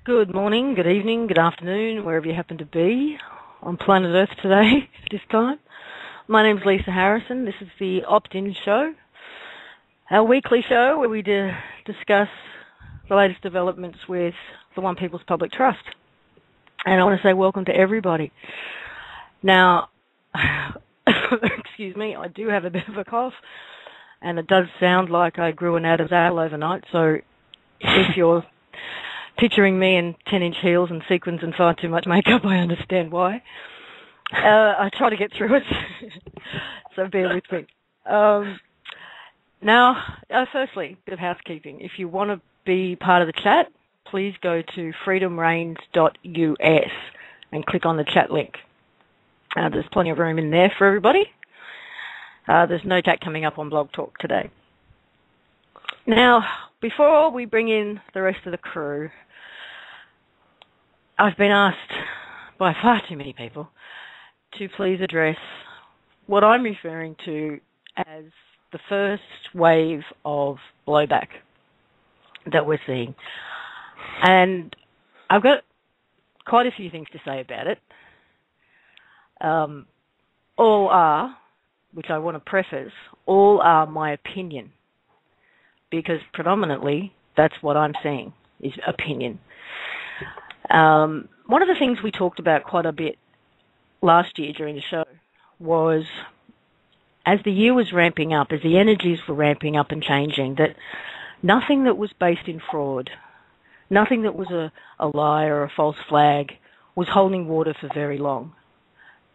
Good morning, good evening, good afternoon, wherever you happen to be on planet Earth today at this time. My name's Lisa Harrison. This is the Opt-In show, our weekly show where we discuss the latest developments with the One People's Public Trust. And I want to say welcome to everybody. Now, excuse me, I do have a bit of a cough, and it does sound like I grew an Adam's apple overnight, so if you're picturing me in 10-inch heels and sequins and far too much makeup, I understand why. I try to get through it, so bear with me. Firstly, a bit of housekeeping. If you want to be part of the chat, please go to freedomreigns.us and click on the chat link. There's plenty of room in there for everybody. There's no chat coming up on Blog Talk today. Now, before we bring in the rest of the crew, I've been asked by far too many people to please address what I'm referring to as the first wave of blowback that we're seeing. And I've got quite a few things to say about it. All are, which I want to preface, all are my opinion, because predominantly that's what I'm seeing is opinion. One of the things we talked about quite a bit last year during the show was, as the year was ramping up, as the energies were ramping up and changing, that nothing that was based in fraud, nothing that was a lie or a false flag was holding water for very long.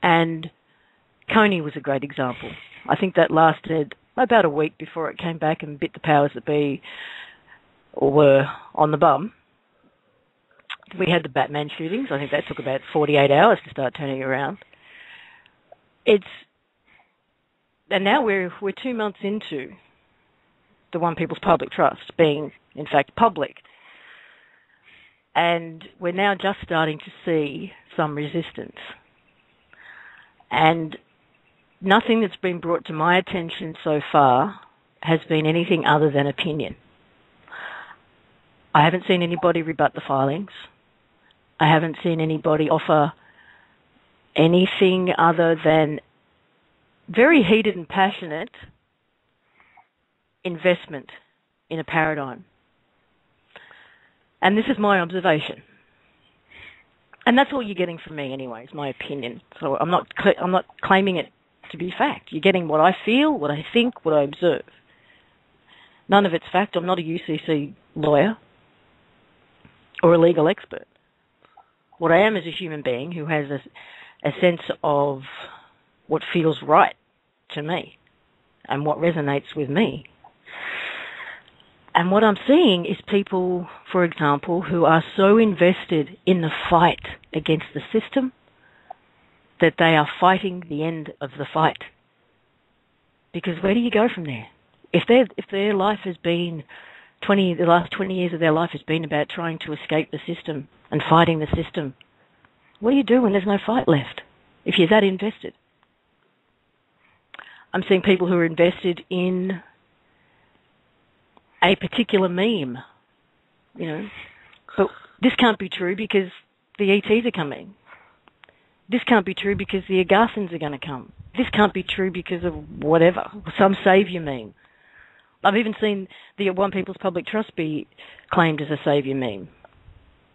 And Coney was a great example. I think that lasted about a week before it came back and bit the powers that be, or were on the bum. We had the Batman shootings. I think that took about 48 hours to start turning around. And now we're 2 months into the One People's Public Trust being, in fact, public. And we're now just starting to see some resistance. And nothing that's been brought to my attention so far has been anything other than opinion. I haven't seen anybody rebut the filings. I haven't seen anybody offer anything other than very heated and passionate investment in a paradigm. And this is my observation. And that's all you're getting from me anyway, is my opinion. So I'm not claiming it to be fact. You're getting what I feel, what I think, what I observe. None of it's fact. I'm not a UCC lawyer or a legal expert. What I am is a human being who has a sense of what feels right to me and what resonates with me. And what I'm seeing is people, for example, who are so invested in the fight against the system that they are fighting the end of the fight. Because where do you go from there? If their life has been the last 20 years of their life has been about trying to escape the system and fighting the system, what do you do when there's no fight left, if you're that invested? I'm seeing people who are invested in a particular meme, but this can't be true because the ETs are coming. This can't be true because the Agathans are going to come. This can't be true because of whatever, some saviour meme. I've even seen the One People's Public Trust be claimed as a saviour meme.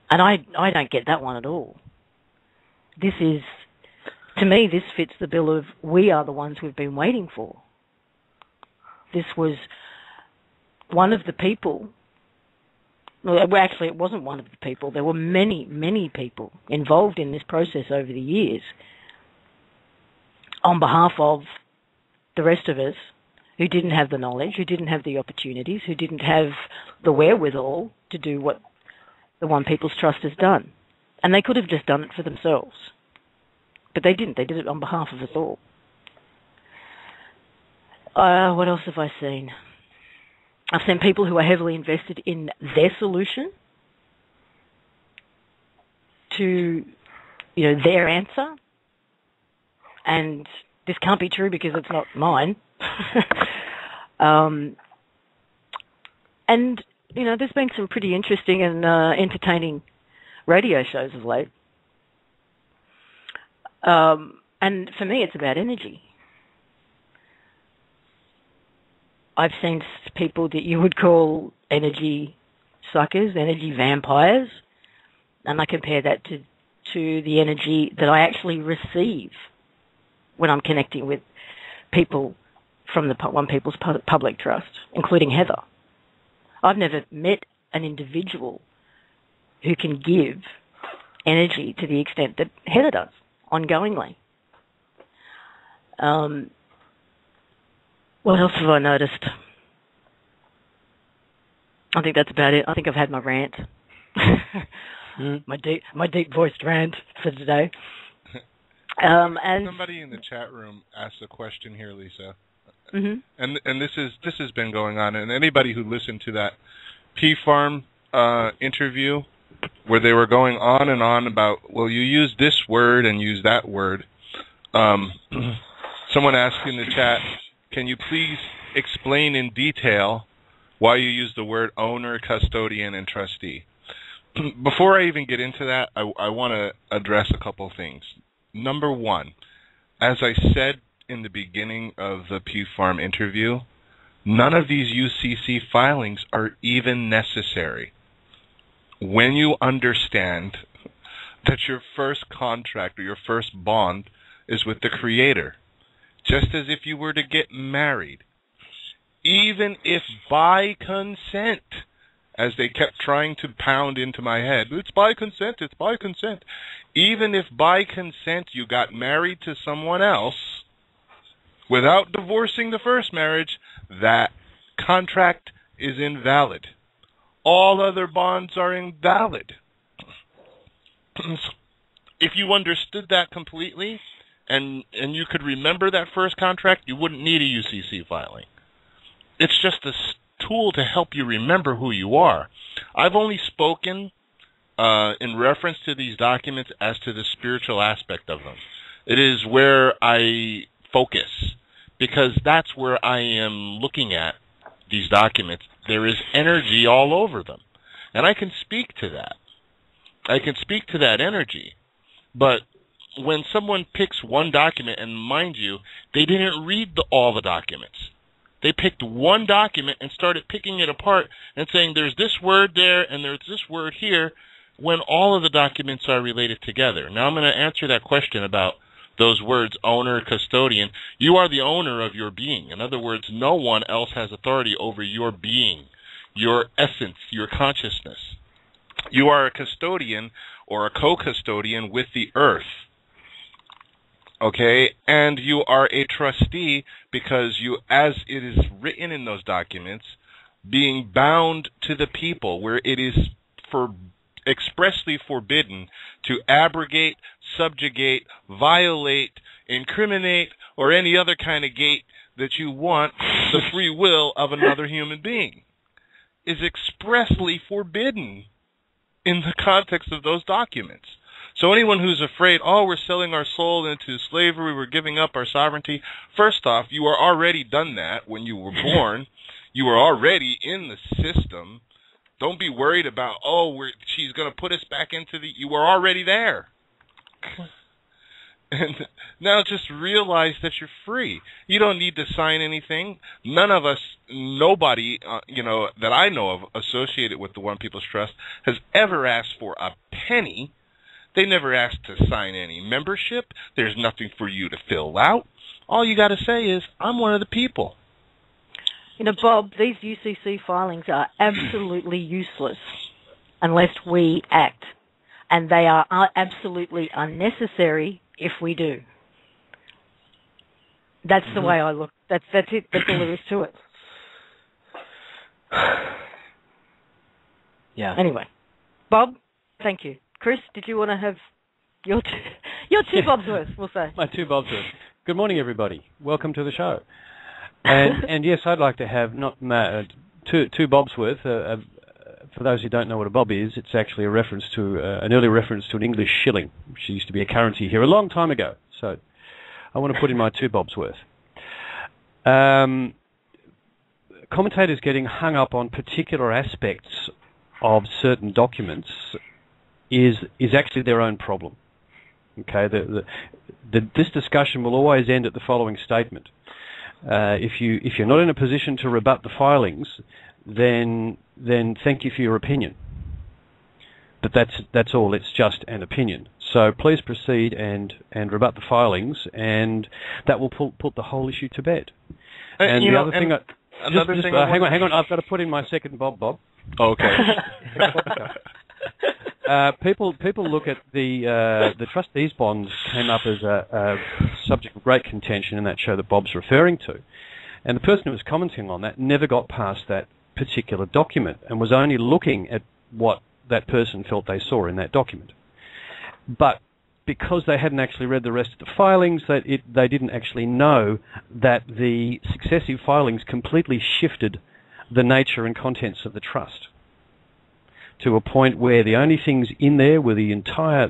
And I don't get that one at all. To me, this fits the bill of we are the ones we've been waiting for. This was one of the people. Well, actually, it wasn't one of the people. There were many, many people involved in this process over the years on behalf of the rest of us who didn't have the knowledge, who didn't have the opportunities, who didn't have the wherewithal to do what the One People's Trust has done. And they could have just done it for themselves. But they didn't. They did it on behalf of us all. What else have I seen? I've seen people who are heavily invested in their solution to, their answer. And this can't be true because it's not mine. And, there's been some pretty interesting and entertaining radio shows of late. And for me, it's about energy. I've seen people that you would call energy suckers, energy vampires, and I compare that to the energy that I actually receive when I'm connecting with people from the One People's Public Trust, including Heather. I've never met an individual who can give energy to the extent that Heather does, ongoingly. What else have I noticed? I think that's about it. I think I've had my rant. My deep voiced rant for today. And somebody in the chat room asked a question here, Lisa. Mm-hmm. And this has been going on, and anybody who listened to that P-Farm interview where they were going on and on about, well, you use this word and use that word. Someone asked in the chat, can you please explain in detail why you use the word owner, custodian, and trustee? Before I even get into that, I want to address a couple things. Number one, as I said in the beginning of the P-Farm interview, none of these UCC filings are even necessary. When you understand that your first contract or your first bond is with the Creator, just as if you were to get married, even if by consent, as they kept trying to pound into my head, it's by consent, it's by consent. Even if by consent you got married to someone else without divorcing the first marriage, that contract is invalid. All other bonds are invalid. If you understood that completely and you could remember that first contract, you wouldn't need a UCC filing. It's just a tool to help you remember who you are. I've only spoken in reference to these documents as to the spiritual aspect of them. It is where I focus, because that's where I am looking at these documents. There is energy all over them, and I can speak to that. I can speak to that energy, but when someone picks one document, and mind you, they didn't read all the documents. They picked one document and started picking it apart and saying there's this word there and there's this word here, when all of the documents are related together. Now I'm going to answer that question about those words, owner, custodian. You are the owner of your being. In other words, no one else has authority over your being, your essence, your consciousness. You are a custodian or a co-custodian with the earth. Okay, and you are a trustee because you, as it is written in those documents, being bound to the people, where it is expressly forbidden to abrogate, subjugate, violate, incriminate, or any other kind of gate that you want the free will of another human being, is expressly forbidden in the context of those documents. So anyone who's afraid, oh, we're selling our soul into slavery, we're giving up our sovereignty, first off, you are already done that when you were born. You were already in the system. Don't be worried about, she's going to put us back into you were already there. And now just realize that you're free. You don't need to sign anything. None of us, nobody, that I know of associated with the One People's Trust has ever asked for a penny. They never asked to sign any membership. There's nothing for you to fill out. All you got to say is, I'm one of the people. Bob, these UCC filings are absolutely useless unless we act. And they are absolutely unnecessary if we do. That's the way I look. That's it. That's all there is to it. Yeah. Anyway, Bob, thank you. Chris, did you want to have your two bobs worth, we'll say? My two bobs worth. Good morning, everybody. Welcome to the show. And yes, I'd like to have two bobs worth. For those who don't know what a bob is, it's actually a reference to an early reference to an English shilling, which used to be a currency here a long time ago. So I want to put in my two bobs worth. Commentators getting hung up on particular aspects of certain documents is actually their own problem. Okay, this discussion will always end at the following statement: if you're not in a position to rebut the filings, then thank you for your opinion. But that's all. It's just an opinion. So please proceed and rebut the filings, and that will put the whole issue to bed. And the other thing, hang on, I've got to put in my second Bob. Okay. People look at the trustees' bonds came up as a subject of great contention in that show that Bob's referring to, and the person who was commenting on that never got past that particular document and was only looking at what that person felt they saw in that document. But because they hadn't actually read the rest of the filings, they didn't actually know that the successive filings completely shifted the nature and contents of the trust to a point where the only things in there were the entire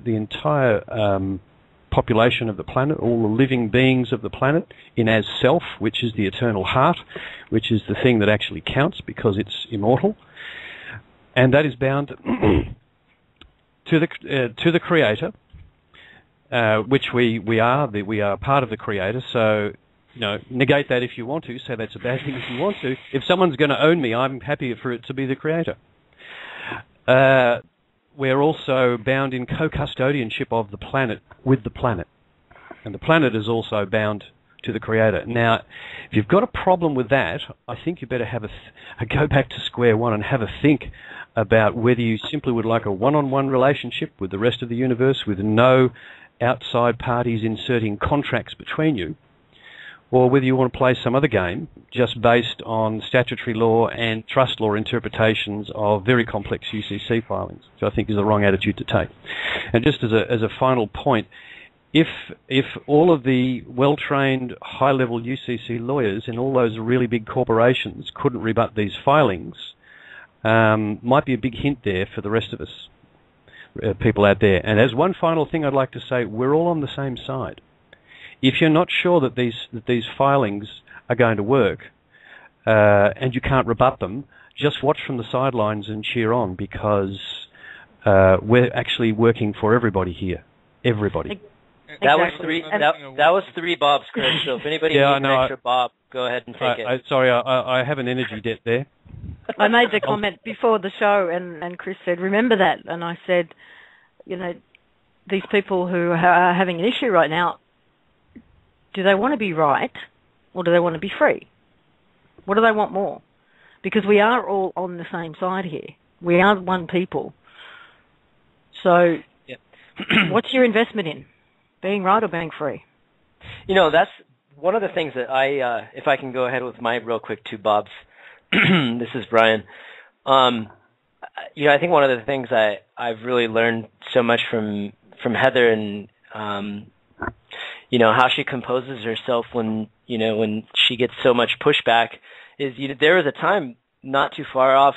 population of the planet, all the living beings of the planet, in as self, which is the eternal heart, which is the thing that actually counts because it's immortal, and that is bound to the Creator, which we are. We are part of the Creator. So, negate that if you want to. Say that's a bad thing if you want to. If someone's going to own me, I'm happy for it to be the Creator. We're also bound in co-custodianship of the planet with the planet, and the planet is also bound to the Creator. Now, if you've got a problem with that, I think you better have go back to square one and have a think about whether you simply would like a one-on-one relationship with the rest of the universe with no outside parties inserting contracts between you, or whether you want to play some other game just based on statutory law and trust law interpretations of very complex UCC filings, which I think is the wrong attitude to take. And just as a final point, if all of the well-trained, high-level UCC lawyers in all those really big corporations couldn't rebut these filings, might be a big hint there for the rest of us, people out there. And as one final thing I'd like to say, we're all on the same side. If you're not sure that these filings are going to work, and you can't rebut them, just watch from the sidelines and cheer on, because we're actually working for everybody here. Everybody. That was three. That was three Bobs, Chris. So if anybody needs an extra Bob, go ahead and take it. Sorry, I have an energy debt there. I made the comment before the show, and Chris said, "Remember that." And I said, these people who are having an issue right now, do they want to be right, or do they want to be free? What do they want more? Because we are all on the same side here. We are one people. So, what's your investment in? Being right or being free? That's one of the things that if I can go ahead with my real quick two Bobs. This is Brian. I think one of the things I've really learned so much from Heather and how she composes herself when she gets so much pushback is there was a time not too far off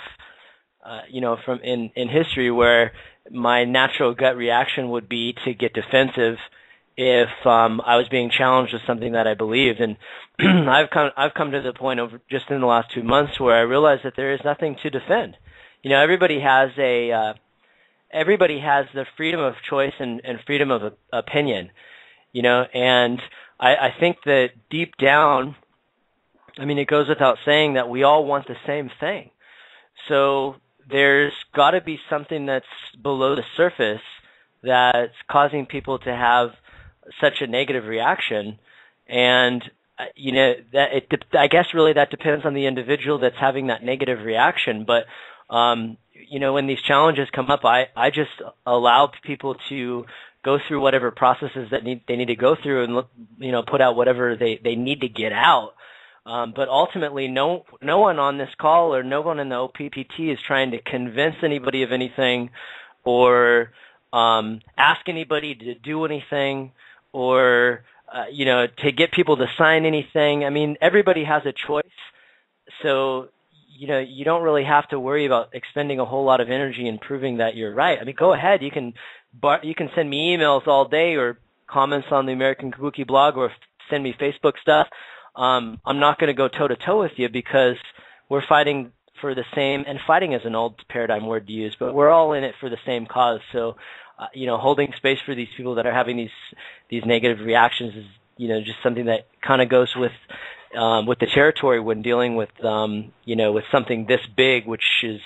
from in history where my natural gut reaction would be to get defensive if I was being challenged with something that I believed. And I've come to the point over just in the last 2 months where I realized that there is nothing to defend. Everybody has the freedom of choice and freedom of opinion. And I think that deep down, it goes without saying that we all want the same thing. So there's got to be something that's below the surface that's causing people to have such a negative reaction. And, I guess really that depends on the individual that's having that negative reaction. But, when these challenges come up, I just allow people to go through whatever processes that they need to go through and, put out whatever they need to get out. But ultimately, no one on this call or no one in the OPPT is trying to convince anybody of anything or ask anybody to do anything or, to get people to sign anything. Everybody has a choice. So, you don't really have to worry about expending a whole lot of energy in proving that you're right. Go ahead. You can send me emails all day or comments on the American Kabuki blog or send me Facebook stuff. I'm not going to go toe-to-toe with you because we're fighting for the same, and fighting is an old paradigm word to use, but we're all in it for the same cause. So, holding space for these people that are having these negative reactions is, just something that kind of goes with the territory when dealing with, with something this big, which is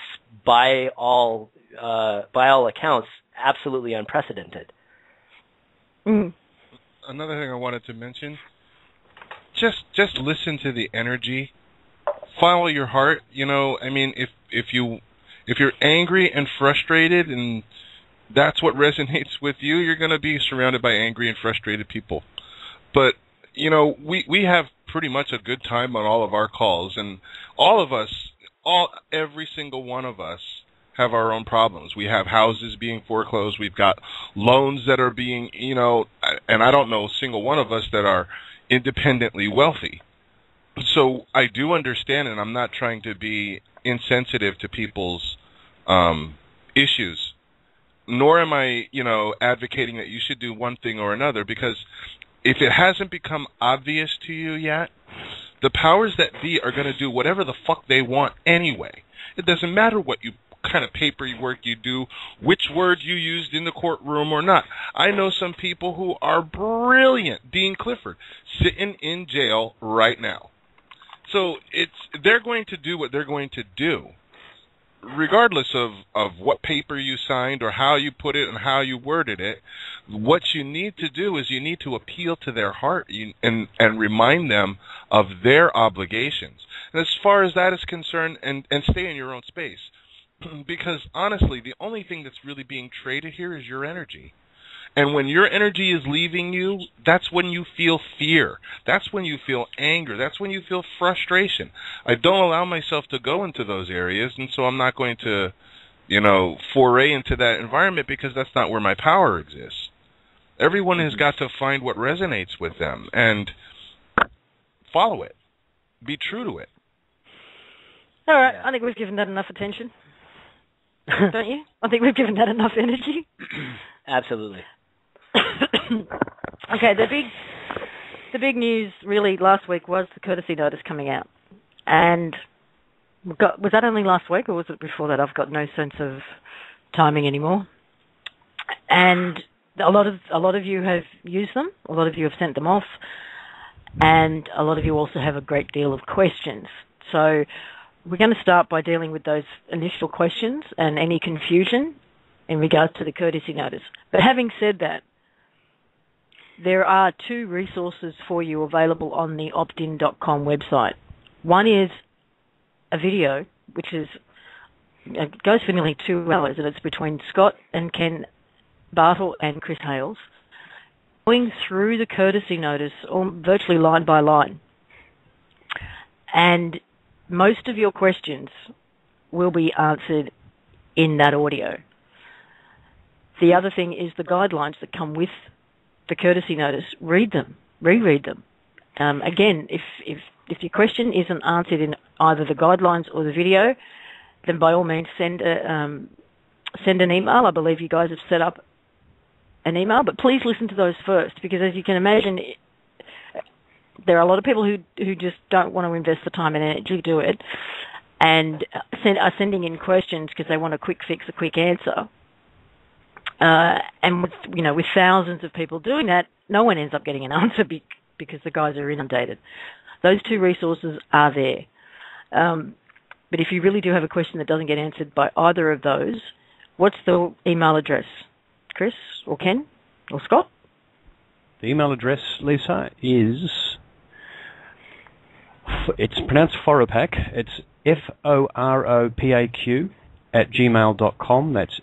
by all accounts absolutely unprecedented. Mm. Another thing I wanted to mention, just listen to the energy, follow your heart. If you're angry and frustrated, and that's what resonates with you, you're going to be surrounded by angry and frustrated people. But we have pretty much a good time on all of our calls, and all of us, every single one of us, have our own problems. We have houses being foreclosed. We've got loans that are being, and I don't know a single one of us that are independently wealthy. So I do understand, and I'm not trying to be insensitive to people's issues, nor am I, advocating that you should do one thing or another, because if it hasn't become obvious to you yet, the powers that be are going to do whatever the fuck they want anyway. It doesn't matter what kind of paperwork you do, which word you used in the courtroom or not. I know some people who are brilliant. Dean Clifford, sitting in jail right now. So they're going to do what they're going to do, regardless of what paper you signed or how you put it and how you worded it. What you need to do is you need to appeal to their heart and remind them of their obligations. And as far as that is concerned, and stay in your own space. Because honestly, the only thing that's really being traded here is your energy. And when your energy is leaving you, that's when you feel fear. That's when you feel anger. That's when you feel frustration. I don't allow myself to go into those areas, and so I'm not going to, foray into that environment, because that's not where my power exists. Everyone has got to find what resonates with them and follow it. Be true to it. All right, I think we've given that enough attention. Don't you? I think we've given that enough energy. Absolutely. Okay, the big news really last week was the courtesy notice coming out, and was that only last week, or was it before that? I've got no sense of timing anymore. And a lot of you have used them. A lot of you have sent them off, and a lot of you also have a great deal of questions. So we're going to start by dealing with those initial questions and any confusion in regards to the courtesy notice. But having said that, there are two resources for you available on the optin.com website. One is a video, which goes for nearly 2 hours, and it's between Scott and Ken Bartle and Chris Hales, going through the courtesy notice virtually line by line. And most of your questions will be answered in that audio. The other thing is the guidelines that come with the courtesy notice. Read them, reread them. Again, if your question isn't answered in either the guidelines or the video, then by all means send an email. I believe you guys have set up an email, but please listen to those first, because as you can imagine, there are a lot of people who just don't want to invest the time and energy to do it, and are sending in questions because they want a quick fix, a quick answer. And with thousands of people doing that, no one ends up getting an answer because the guys are inundated. Those two resources are there. But if you really do have a question that doesn't get answered by either of those, what's the email address? Chris or Ken or Scott? The email address, Lisa, it's pronounced Foropaq. It's FOROPAQ @gmail.com. That's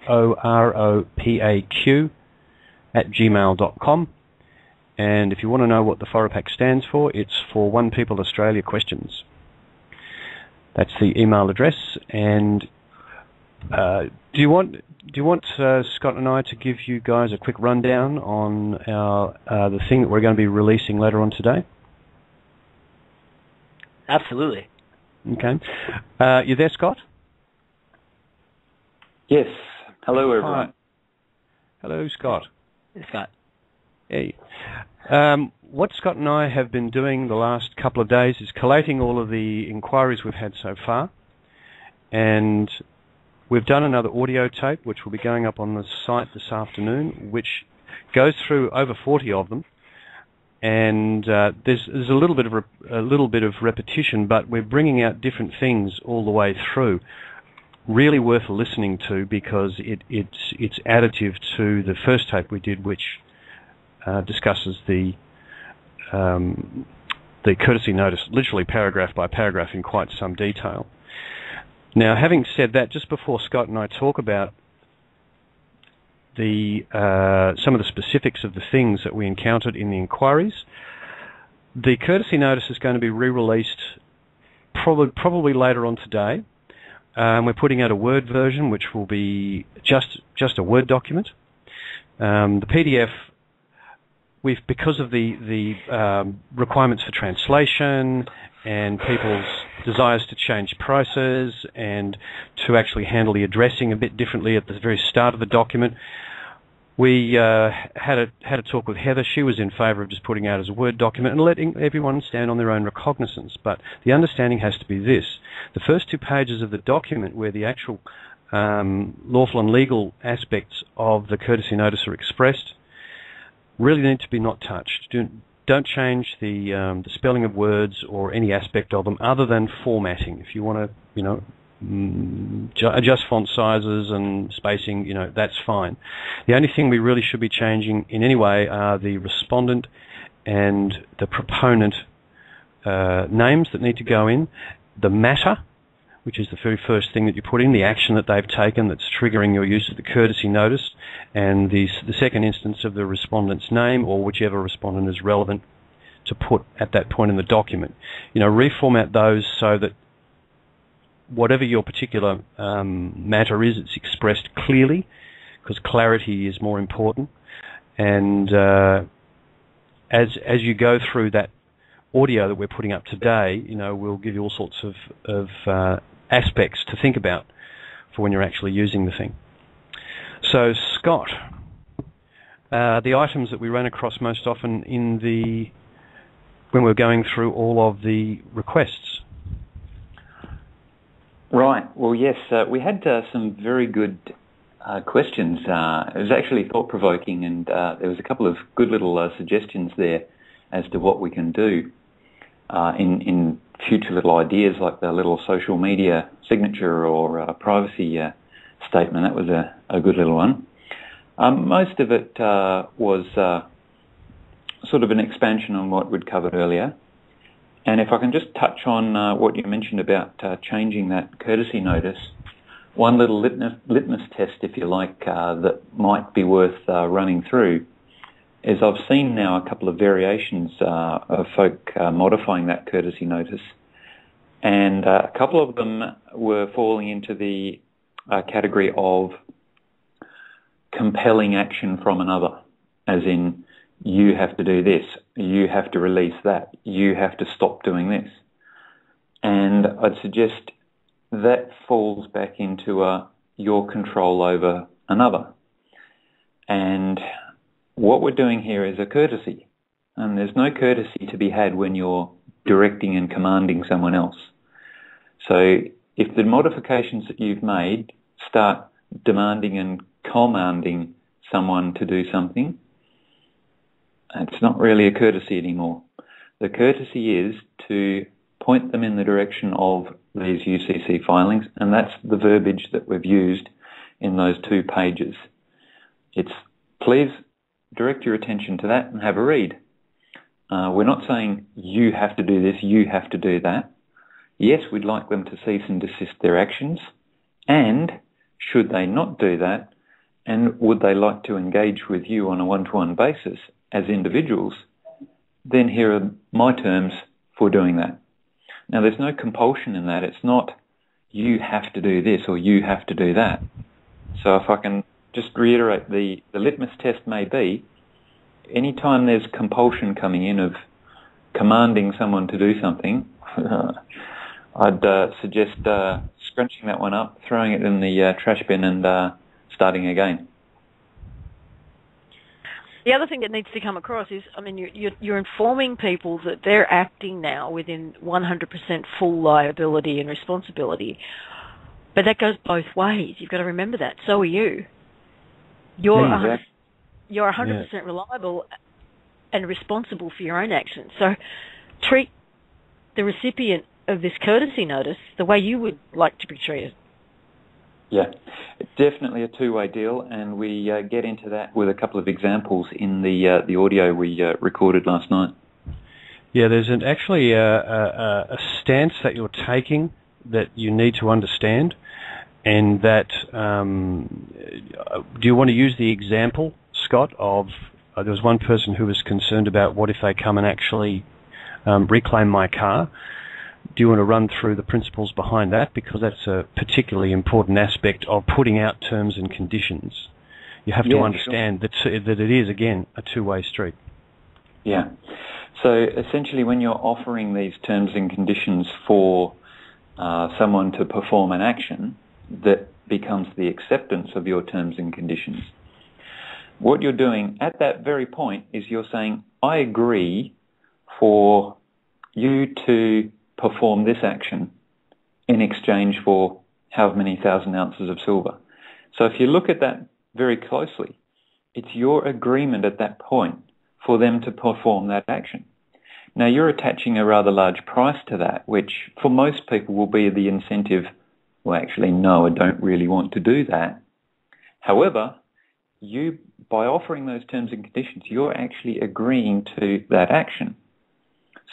FOROPAQ @gmail.com. And if you want to know what the Foropaq stands for, it's for One People Australia Questions. That's the email address. And do you want Scott and I to give you guys a quick rundown on the thing that we're going to be releasing later on today? Absolutely. Okay. You there, Scott? Yes. Hello, everyone. Hi. Hello, Scott. Hey, Scott. Hey. What Scott and I have been doing the last couple of days is collating all of the inquiries we've had so far and we've done another audio tape, which will be going up on the site this afternoon, which goes through over 40 of them. And there's a little bit of repetition, but we're bringing out different things all the way through. Really worth listening to, because it's additive to the first tape we did, which discusses the courtesy notice, literally paragraph by paragraph, in quite some detail. Now, having said that, just before Scott and I talk about some of the specifics of the things that we encountered in the inquiries, the courtesy notice is going to be re-released probably later on today. We're putting out a Word version, which will be just a Word document. The PDF, because of the requirements for translation and people's desires to change prices and to actually handle the addressing a bit differently at the very start of the document, we had a talk with Heather. She was in favour of just putting out as a Word document and letting everyone stand on their own recognizance. But the understanding has to be this: the first 2 pages of the document, where the actual lawful and legal aspects of the courtesy notice are expressed, really need to be not touched. Don't change the spelling of words or any aspect of them other than formatting. If you want to, adjust font sizes and spacing, that's fine. The only thing we really should be changing in any way are the respondent and the proponent names that need to go in, the matter, which is the very first thing that you put in, the action that they've taken that's triggering your use of the courtesy notice, and the second instance of the respondent's name, or whichever respondent is relevant to put at that point in the document. Reformat those so that whatever your particular matter is, it's expressed clearly, because clarity is more important. And as you go through that audio that we're putting up today, we'll give you all sorts of aspects to think about for when you're actually using the thing. So, Scott, the items that we ran across most often when we're going through all of the requests. Right. Well, yes, we had some very good questions. It was actually thought-provoking, and there was a couple of good little suggestions there as to what we can do in future little ideas, like the little social media signature or privacy statement. That was a good little one. Most of it was sort of an expansion on what we'd covered earlier. And if I can just touch on what you mentioned about changing that courtesy notice, one little litmus test, if you like, that might be worth running through is I've seen now a couple of variations of folk modifying that courtesy notice, and a couple of them were falling into the category of compelling action from another, as in, you have to do this, you have to release that, you have to stop doing this. And I'd suggest that falls back into your control over another. And what we're doing here is a courtesy. And there's no courtesy to be had when you're directing and commanding someone else. So if the modifications that you've made start demanding and commanding someone to do something, it's not really a courtesy anymore. The courtesy is to point them in the direction of these UCC filings, and that's the verbiage that we've used in those 2 pages. It's, please direct your attention to that and have a read. We're not saying you have to do this, you have to do that. Yes, we'd like them to cease and desist their actions, and should they not do that, and would they like to engage with you on a one-to-one basis as individuals, then here are my terms for doing that. Now, there's no compulsion in that. It's not you have to do this or you have to do that. So if I can just reiterate, the litmus test may be, anytime there's compulsion coming in of commanding someone to do something, I'd suggest scrunching that one up, throwing it in the trash bin and starting again. The other thing that needs to come across is, you're informing people that they're acting now within 100% full liability and responsibility But that goes both ways. You've got to remember that. So are you. You're 100% reliable and responsible for your own actions. So treat the recipient of this courtesy notice the way you would like to be treated. Yeah, it's definitely a two-way deal, and we get into that with a couple of examples in the audio we recorded last night. Yeah, there's actually a stance that you're taking that you need to understand, and that do you want to use the example, Scott, of there was one person who was concerned about what if they come and actually reclaim my car. Do you want to run through the principles behind that? Because that's a particularly important aspect of putting out terms and conditions. You have to understand that it is, again, a two-way street. Yeah. So essentially when you're offering these terms and conditions for someone to perform an action that becomes the acceptance of your terms and conditions, what you're doing at that very point is you're saying, I agree for you to perform this action in exchange for however many thousand ounces of silver. So if you look at that very closely, it's your agreement at that point for them to perform that action. Now you're attaching a rather large price to that, which for most people will be the incentive, well actually no, I don't really want to do that. However, you, by offering those terms and conditions, you're actually agreeing to that action.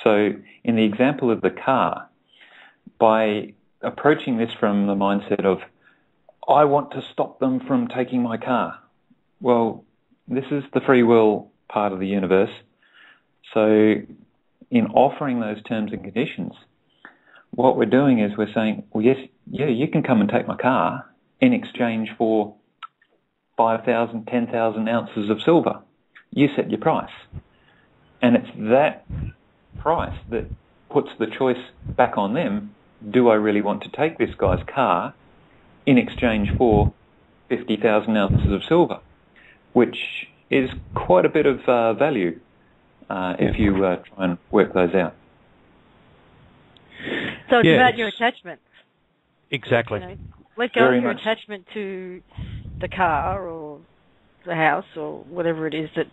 So in the example of the car, by approaching this from the mindset of, I want to stop them from taking my car. Well, this is the free will part of the universe. So in offering those terms and conditions, what we're doing is we're saying, well, yes, you can come and take my car in exchange for 5,000, 10,000 ounces of silver. You set your price. And it's that price that puts the choice back on them. Do I really want to take this guy's car in exchange for 50,000 ounces of silver, which is quite a bit of value if you try and work those out. So it's about your attachment. Exactly. You know, let go of your attachment to the car or the house or whatever it is that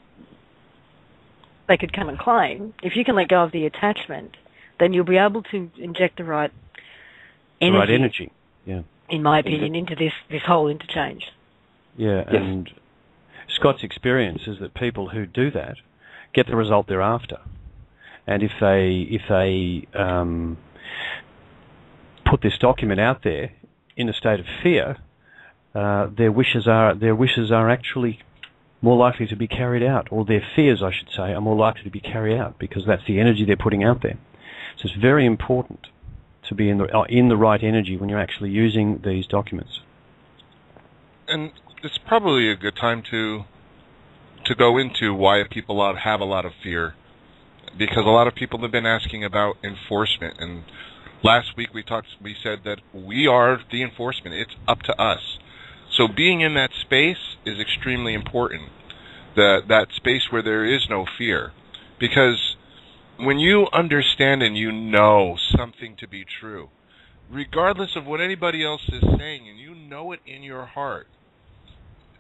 they could come and claim. If you can let go of the attachment, then you'll be able to inject the right energy. Right energy, yeah. In my opinion, into this whole interchange. Yeah, yes. And Scott's experience is that people who do that get the result they're after. And if they put this document out there in a state of fear, their wishes are actually more likely to be carried out, or their fears, I should say, are more likely to be carried out because that's the energy they're putting out there. So it's very important to be in the right energy when you're actually using these documents. And it's probably a good time to go into why people have a lot of fear, because a lot of people have been asking about enforcement. And last week we said that we are the enforcement. It's up to us. So being in that space is extremely important, that space where there is no fear. Because when you understand and you know something to be true, regardless of what anybody else is saying, and you know it in your heart,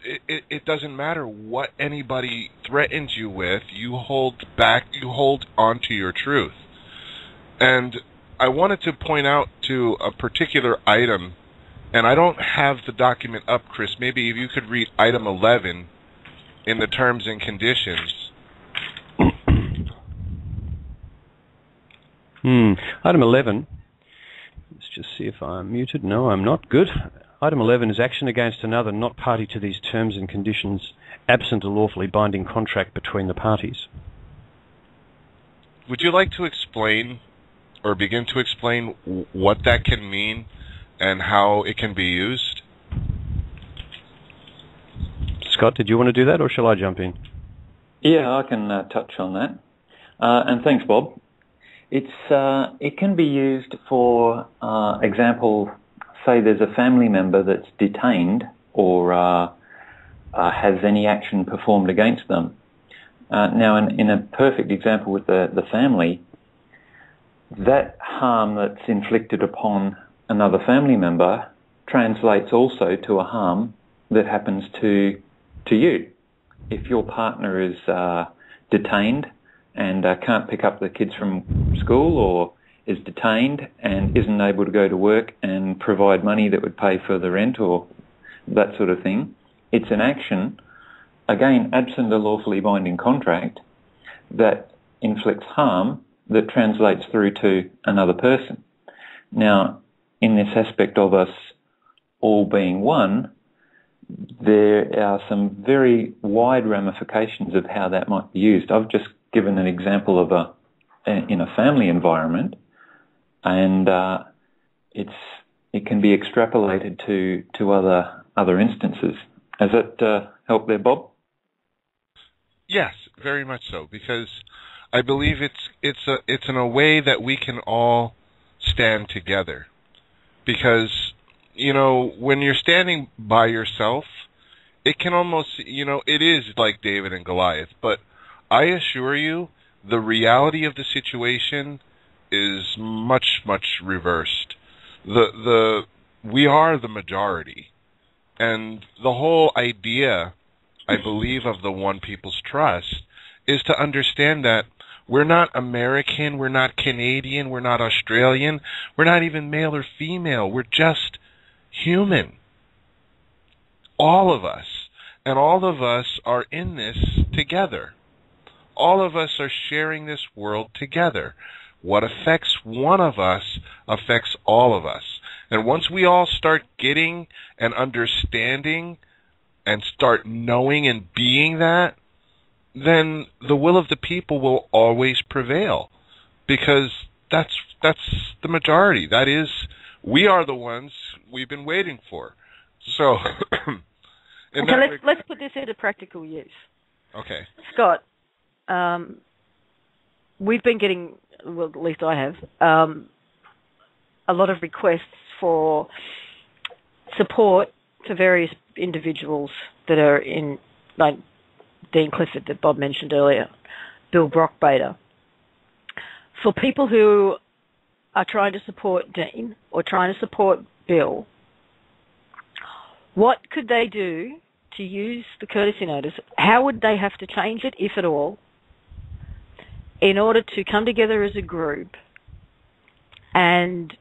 it doesn't matter what anybody threatens you with, you hold on to your truth. And I wanted to point out to a particular item, and I don't have the document up, Chris. Maybe if you could read item 11 in the terms and conditions. Item 11. Let's just see if I'm muted. No, I'm not. Good. Item 11 is action against another not party to these terms and conditions, absent a lawfully binding contract between the parties. Would you like to explain, or begin to explain, what that can mean and how it can be used? Scott, did you want to do that, or shall I jump in? Yeah, I can touch on that. And thanks, Bob. It can be used for example, say there's a family member that's detained or has any action performed against them. Now, in a perfect example with the family, that harm that's inflicted upon another family member translates also to a harm that happens to you. If your partner is detained and can't pick up the kids from school, or is detained and isn't able to go to work and provide money that would pay for the rent or that sort of thing, it's an action, again, absent a lawfully binding contract, that inflicts harm that translates through to another person. Now, in this aspect of us all being one, there are some very wide ramifications of how that might be used. I've just given an example of in a family environment, and it can be extrapolated to other instances. Has that helped there, Bob? Yes, very much so, because I believe it's in a way that we can all stand together. Because, when you're standing by yourself, it can almost, it is like David and Goliath, but I assure you the reality of the situation is much, much reversed. We are the majority, and the whole idea, I believe, of the One People's Trust is to understand that we're not American, we're not Canadian, we're not Australian, we're not even male or female, we're just human. All of us. And all of us are in this together. All of us are sharing this world together. What affects one of us affects all of us. And once we all start getting and understanding and start knowing and being that, then the will of the people will always prevail, because that's the majority. That is, we are the ones we've been waiting for. So, let's put this into practical use. Okay, Scott, we've been getting, well, at least I have, a lot of requests for support to various individuals that are in, like Dean Clifford that Bob mentioned earlier, Bill Brockbader. For people who are trying to support Dean or trying to support Bill, what could they do to use the courtesy notice? How would they have to change it, if at all, in order to come together as a group and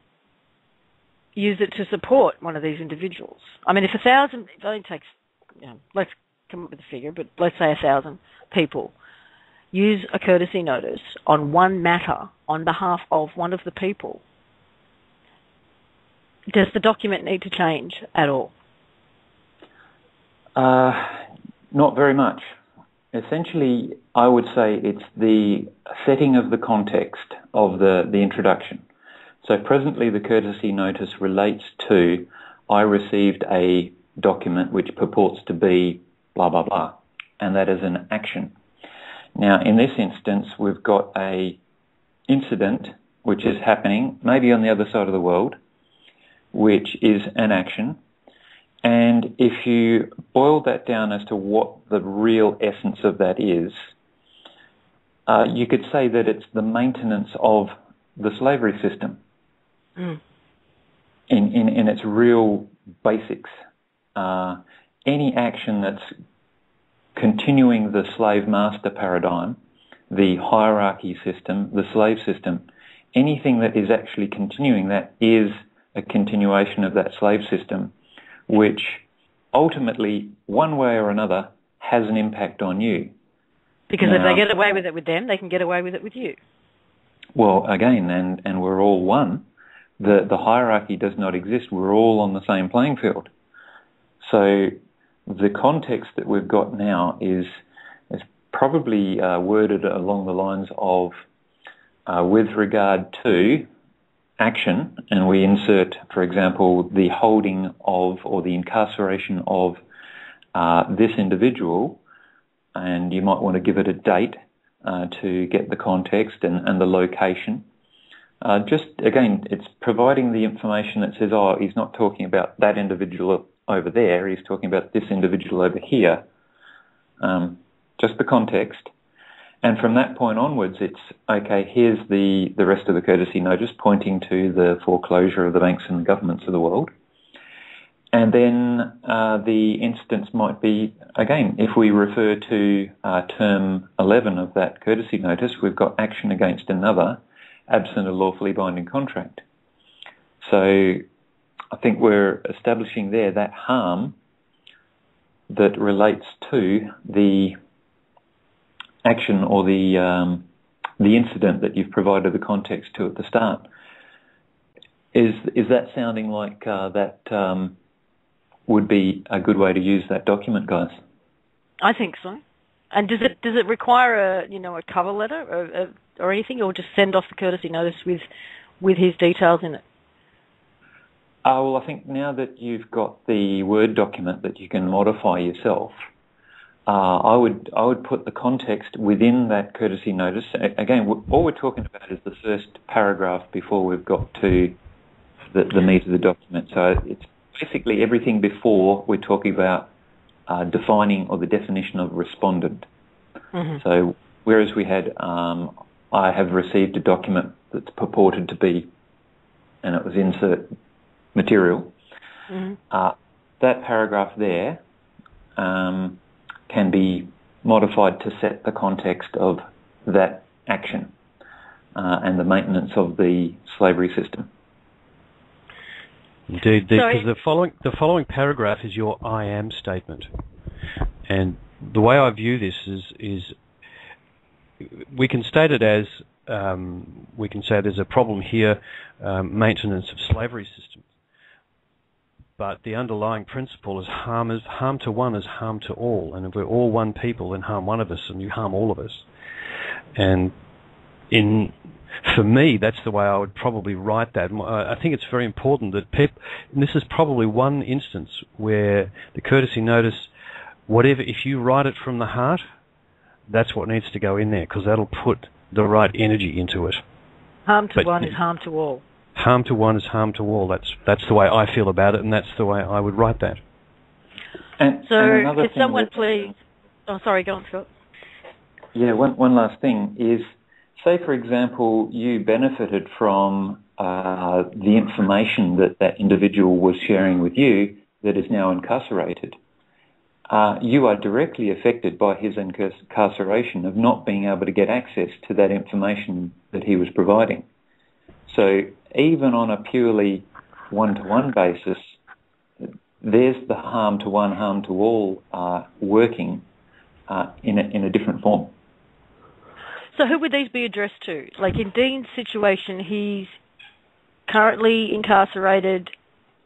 use it to support one of these individuals? I mean, if 1,000, it only takes, let's come up with a figure, but let's say 1,000 people use a courtesy notice on one matter on behalf of one of the people, does the document need to change at all? Not very much. Essentially, I would say it's the setting of the context of the introduction. So presently the courtesy notice relates to, I received a document which purports to be blah, blah, blah, and that is an action. Now, in this instance, we've got a incident which is happening, maybe on the other side of the world, which is an action. And if you boil that down as to what the real essence of that is, you could say that it's the maintenance of the slavery system in its real basics. Any action that's continuing the slave master paradigm, the hierarchy system, the slave system, anything that is actually continuing that is a continuation of that slave system, which ultimately, one way or another, has an impact on you. Because if they get away with it with them, they can get away with it with you. Well, again, and we're all one. The hierarchy does not exist. We're all on the same playing field. So the context that we've got now is probably worded along the lines of, with regard to action, and we insert, for example, the holding of or the incarceration of this individual, and you might want to give it a date to get the context and the location. Just, again, it's providing the information that says, oh, he's not talking about that individual over there, he's talking about this individual over here. Just the context. And from that point onwards, it's, okay, here's the rest of the courtesy notice pointing to the foreclosure of the banks and the governments of the world. And then the instance might be, again, if we refer to term 11 of that courtesy notice, we've got action against another absent a lawfully binding contract. So I think we're establishing there that harm that relates to the action or the incident that you've provided the context to at the start. Is that sounding like that would be a good way to use that document, guys? I think so. And does it require a cover letter or anything, or just send off the courtesy notice with his details in it? Well, I think now that you've got the Word document that you can modify yourself, I would put the context within that courtesy notice. Again, all we're talking about is the first paragraph before we've got to the meat of the document. So it's basically everything before we're talking about defining or the definition of respondent. Mm-hmm. So whereas we had, I have received a document that's purported to be, and it was insert material, mm-hmm. That paragraph there can be modified to set the context of that action and the maintenance of the slavery system. Indeed, because the following paragraph is your I am statement, and the way I view this is we can state it as we can say there's a problem here, maintenance of slavery systems, but the underlying principle is harm to one is harm to all, and if we're all one people, then harm one of us and you harm all of us. And for me, that's the way I would probably write that. I think it's very important that and this is probably one instance where the courtesy notice, whatever, if you write it from the heart, that's what needs to go in there, because that'll put the right energy into it. Harm to one is harm to all. Harm to one is harm to all. That's the way I feel about it, and that's the way I would write that. And could someone please... Oh, sorry, go on, Scott. Yeah, one last thing is, say, for example, you benefited from the information that individual was sharing with you that is now incarcerated. You are directly affected by his incarceration of not being able to get access to that information that he was providing. So even on a purely one-to-one basis, there's the harm to one, harm to all working in a different form. So who would these be addressed to? Like in Dean's situation, he's currently incarcerated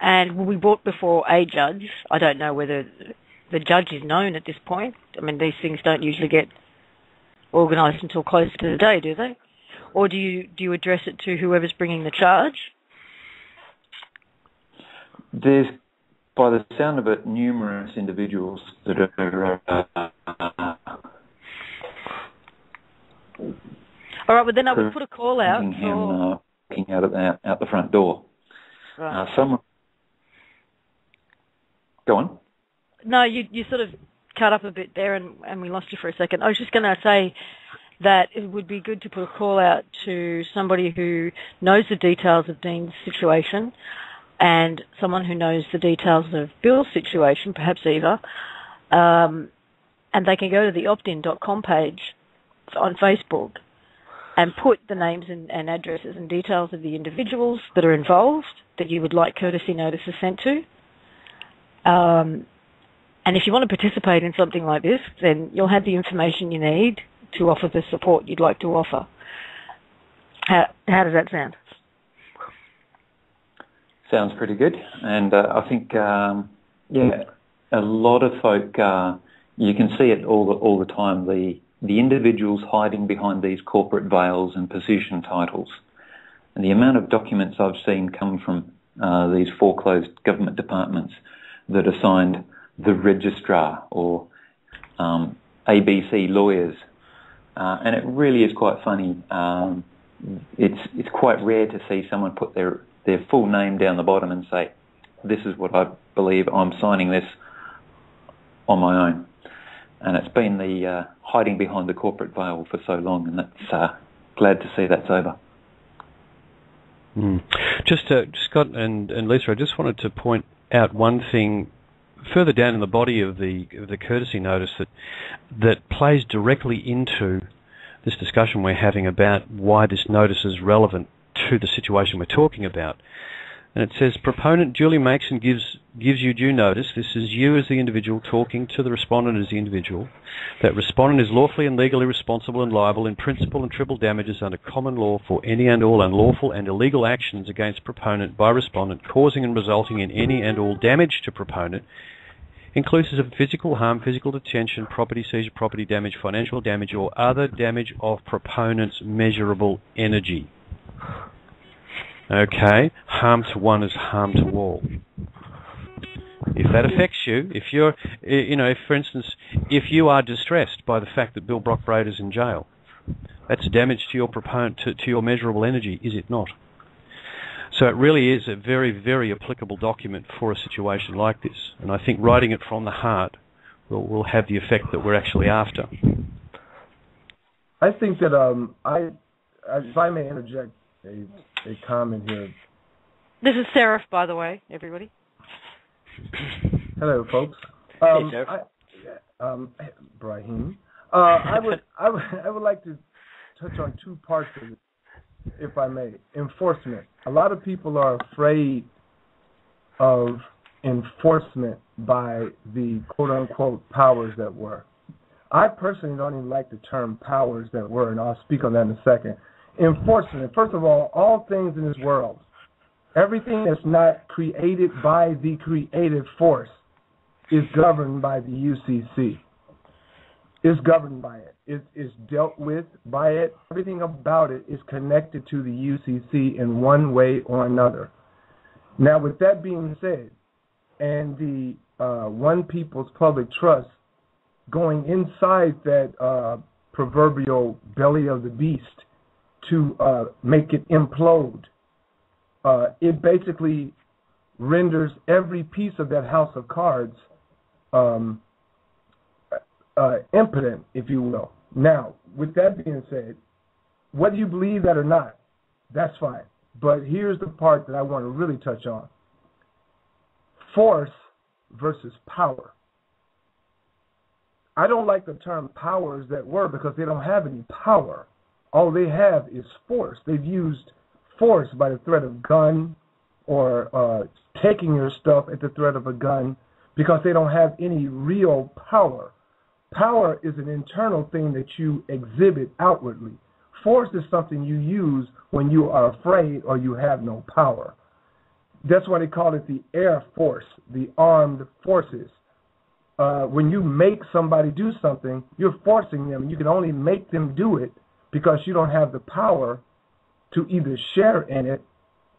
and will be brought before a judge. I don't know whether the judge is known at this point. I mean, these things don't usually get organised until close to the day, do they? Or do you address it to whoever's bringing the charge? There's, by the sound of it, numerous individuals that are... All right, well then I would put a call out him walking out the front door. Right. Someone... Go on. No, you sort of cut up a bit there and we lost you for a second. I was just going to say that it would be good to put a call out to somebody who knows the details of Dean's situation and someone who knows the details of Bill's situation, perhaps Eva, and they can go to the opt-in.com page on Facebook and put the names and addresses and details of the individuals that are involved that you would like courtesy notices sent to. And if you want to participate in something like this, then you'll have the information you need to offer the support you'd like to offer. How does that sound? Sounds pretty good. And I think, a lot of folk, you can see it all the time, the individuals hiding behind these corporate veils and position titles. And the amount of documents I've seen come from these foreclosed government departments that are signed the registrar or ABC lawyers, and it really is quite funny. It's quite rare to see someone put their full name down the bottom and say, "This is what I believe. I'm signing this on my own." And it's been the hiding behind the corporate veil for so long, and that's glad to see that's over. Just Scott and Lisa, I just wanted to point out one thing further down in the body of the courtesy notice that plays directly into this discussion we're having about why this notice is relevant to the situation we're talking about. And it says, proponent duly makes and gives you due notice, this is you as the individual talking to the respondent as the individual, that respondent is lawfully and legally responsible and liable in principal and triple damages under common law for any and all unlawful and illegal actions against proponent by respondent causing and resulting in any and all damage to proponent, inclusive of physical harm, physical detention, property seizure, property damage, financial damage, or other damage of proponent's measurable energy. Okay, harm to one is harm to all. If that affects you, if you're, if for instance, if you are distressed by the fact that Bill Brockbrader is in jail, that's damage to your proponent, to your measurable energy, is it not? So it really is a very, very applicable document for a situation like this. And I think writing it from the heart will have the effect that we're actually after. I think that, if I may interject a comment here. This is Seraph, by the way, everybody. Hello, folks. Hey, Seraph. Brahim. I would like to touch on two parts of it, if I may. Enforcement. A lot of people are afraid of enforcement by the quote-unquote powers that were. I personally don't even like the term powers that were, and I'll speak on that in a second. Enforcement. First of all things in this world, everything that's not created by the creative force is governed by the UCC. Is governed by it. It is dealt with by it. Everything about it is connected to the UCC in one way or another. Now, with that being said, and the One People's Public Trust going inside that proverbial belly of the beast to make it implode, it basically renders every piece of that house of cards impotent, if you will. Now, with that being said, whether you believe that or not, that's fine. But here's the part that I want to really touch on. Force versus power. I don't like the term powers that were because they don't have any power. All they have is force. They've used force by the threat of gun or taking your stuff at the threat of a gun because they don't have any real power. Power is an internal thing that you exhibit outwardly. Force is something you use when you are afraid or you have no power. That's why they call it the Air Force, the armed forces. When you make somebody do something, you're forcing them. You can only make them do it because you don't have the power to either share in it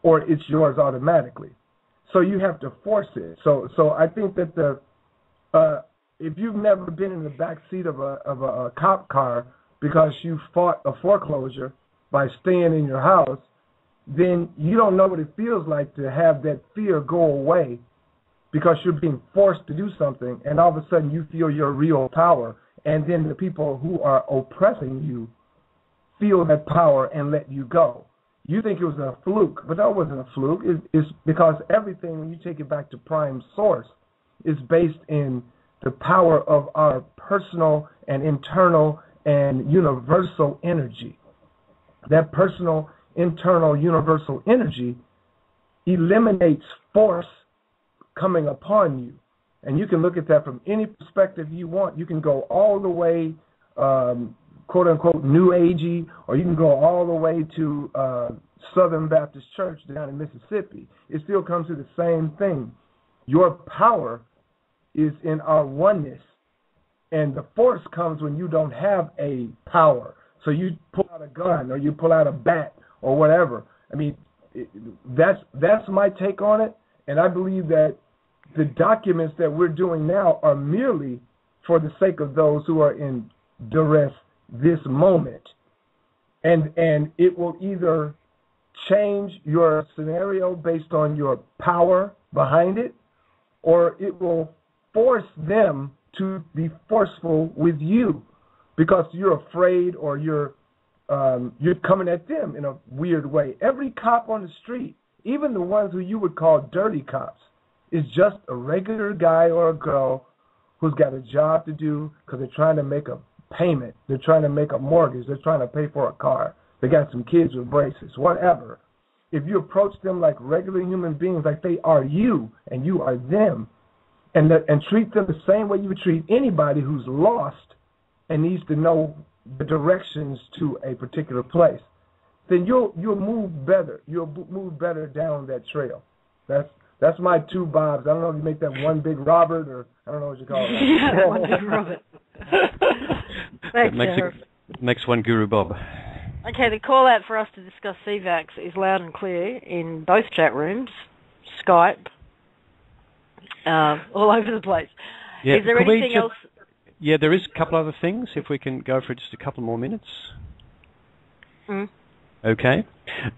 or it's yours automatically. So you have to force it. So I think that if you've never been in the back seat of a cop car because you fought a foreclosure by staying in your house, then you don't know what it feels like to have that fear go away because you're being forced to do something, and all of a sudden you feel your real power, and then the people who are oppressing you feel that power and let you go. You think it was a fluke, but that wasn't a fluke. It's because everything, when you take it back to prime source, is based in the power of our personal and internal and universal energy. That personal, internal, universal energy eliminates force coming upon you. And you can look at that from any perspective you want. You can go all the way, quote-unquote, New Agey, or you can go all the way to Southern Baptist Church down in Mississippi. It still comes to the same thing. Your power is in our oneness. And the force comes when you don't have a power. So you pull out a gun or you pull out a bat or whatever. I mean, that's my take on it. And I believe that the documents that we're doing now are merely for the sake of those who are in duress this moment. And it will either change your scenario based on your power behind it, or it will force them to be forceful with you because you're afraid or you're coming at them in a weird way. Every cop on the street, even the ones who you would call dirty cops, It's just a regular guy or a girl who's got a job to do because they're trying to make a payment. They're trying to make a mortgage. They're trying to pay for a car. They got some kids with braces, whatever. If you approach them like regular human beings, like they are you and you are them, and treat them the same way you would treat anybody who's lost and needs to know the directions to a particular place, then you'll move better. You'll move better down that trail. That's my two Bobs. I don't know if you make that one big Robert or I don't know what you call it. Yeah, one big Robert. Thanks, makes one Guru Bob. Okay, the call out for us to discuss CVACs is loud and clear in both chat rooms, Skype, all over the place. Yeah, is there anything else? Yeah, there is a couple other things, if we can go for just a couple more minutes. Okay.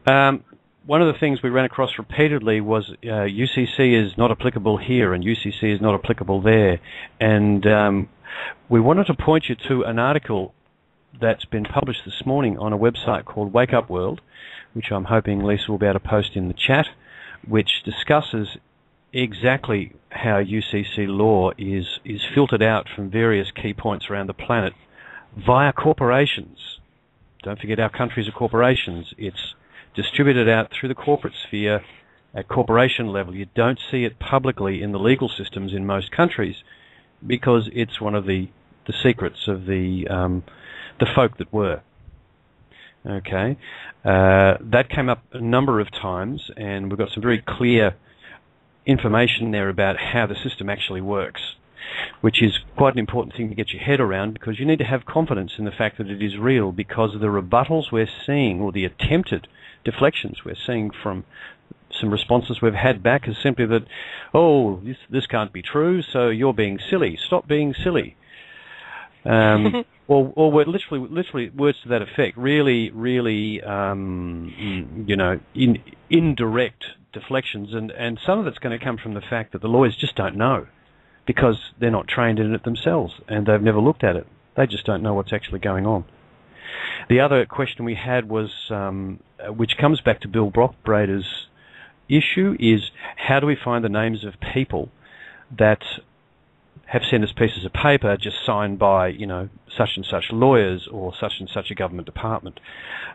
One of the things we ran across repeatedly was UCC is not applicable here and UCC is not applicable there. And we wanted to point you to an article that's been published this morning on a website called Wake Up World, which I'm hoping Lisa will be able to post in the chat, which discusses exactly how UCC law is filtered out from various key points around the planet via corporations. Don't forget our countries are corporations. It's distributed out through the corporate sphere at corporation level. You don't see it publicly in the legal systems in most countries because it's one of the secrets of the folk that were. Okay, that came up a number of times, and we've got some very clear information there about how the system actually works, which is quite an important thing to get your head around because you need to have confidence in the fact that it is real, because the rebuttals we're seeing or the attempted deflections we're seeing from some responses we've had back is simply that, oh, this can't be true, so you're being silly. Stop being silly. Or we're literally words to that effect. Really, indirect deflections, and some of it's going to come from the fact that the lawyers just don't know because they're not trained in it themselves and they've never looked at it. They just don't know what's actually going on. The other question we had was, which comes back to Bill Brockbrader's issue, is how do we find the names of people that have sent us pieces of paper just signed by, such and such lawyers or such and such a government department.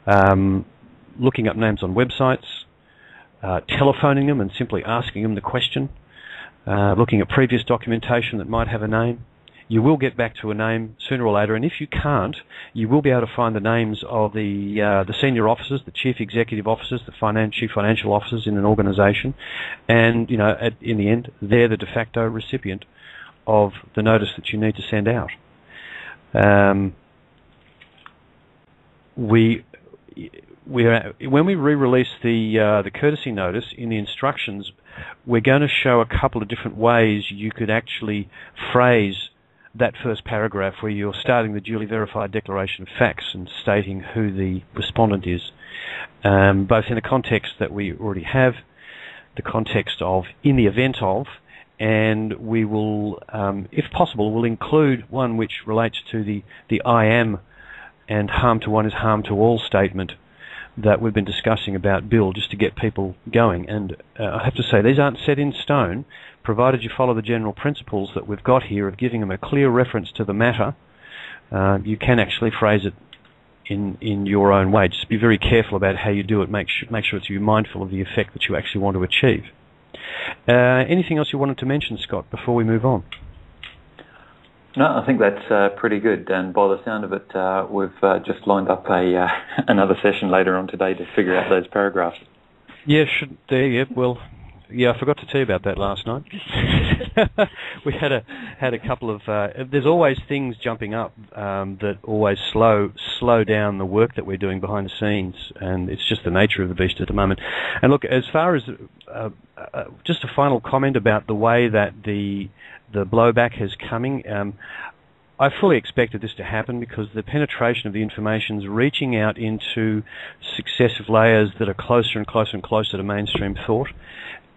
Looking up names on websites, telephoning them and simply asking them the question, looking at previous documentation that might have a name. You will get back to a name sooner or later, and if you can't, you will be able to find the names of the senior officers, the chief executive officers, the chief financial officers in an organisation, and in the end, they're the de facto recipient of the notice that you need to send out. When we re-release the courtesy notice in the instructions, we're going to show a couple of different ways you could actually phrase that first paragraph where you're starting the duly verified declaration of facts and stating who the respondent is, both in the context that we already have, the context of in the event of, and we will, if possible, we'll include one which relates to the I am and harm to one is harm to all statement that we've been discussing about Bill, just to get people going. And I have to say, these aren't set in stone, provided you follow the general principles that we've got here of giving them a clear reference to the matter. You can actually phrase it in your own way. Just be very careful about how you do it. Make sure that you're mindful of the effect that you actually want to achieve. Anything else you wanted to mention, Scott, before we move on? No, I think that's pretty good. And by the sound of it, we've just lined up another session later on today to figure out those paragraphs. Yeah, I forgot to tell you about that last night. We had a couple of. There's always things jumping up that always slow down the work that we're doing behind the scenes, and it's just the nature of the beast at the moment. And look, as far as just a final comment about the way that the blowback is coming. I fully expected this to happen because the penetration of the information is reaching out into successive layers that are closer and closer and closer to mainstream thought.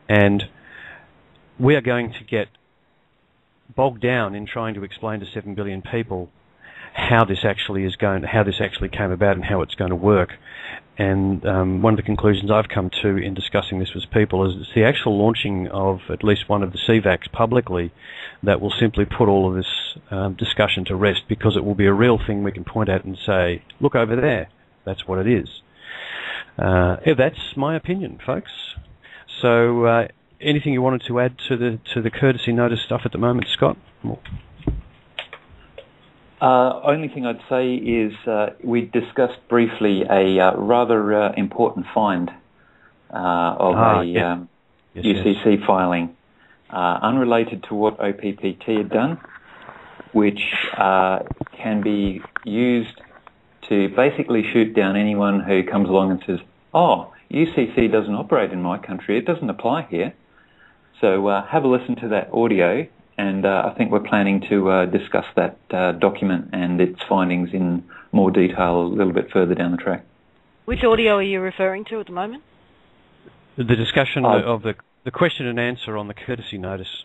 And we are going to get bogged down in trying to explain to 7 billion people how this actually came about and how it's going to work. And one of the conclusions I've come to in discussing this with people is it's the actual launching of at least one of the CVACs publicly that will simply put all of this discussion to rest, because it will be a real thing we can point at and say, look over there, that's what it is. That's my opinion, folks. So anything you wanted to add to the courtesy notice stuff at the moment, Scott? Only thing I'd say is we discussed briefly a rather important find of UCC filing, unrelated to what OPPT had done, which can be used to basically shoot down anyone who comes along and says, oh, UCC doesn't operate in my country, it doesn't apply here. So have a listen to that audio, and I think we're planning to discuss that document and its findings in more detail a little bit further down the track. Which audio are you referring to at the moment? The discussion of the question and answer on the courtesy notice.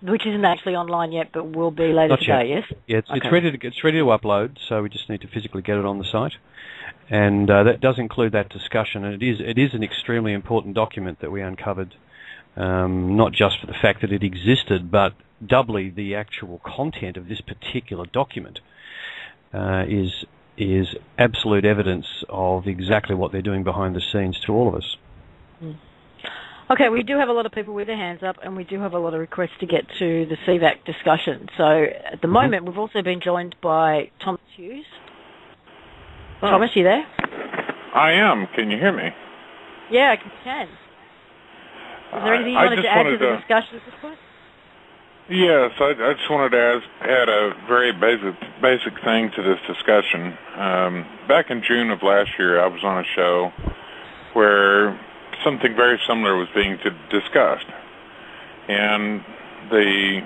Which isn't actually online yet, but will be later today, yes? Yeah, it's ready to upload, so we just need to physically get it on the site. And that does include that discussion, and it is an extremely important document that we uncovered, not just for the fact that it existed, but doubly the actual content of this particular document is absolute evidence of exactly what they're doing behind the scenes to all of us. Mm. Okay, we do have a lot of people with their hands up, and we do have a lot of requests to get to the CVAC discussion. So at the moment, we've also been joined by Thomas Hughes. Thomas, you there? I am. Can you hear me? Yeah, I can. Is there anything you wanted to add to the discussion at this point? Yes, I just wanted to add a very basic thing to this discussion. Back in June of last year, I was on a show where something very similar was being discussed. And the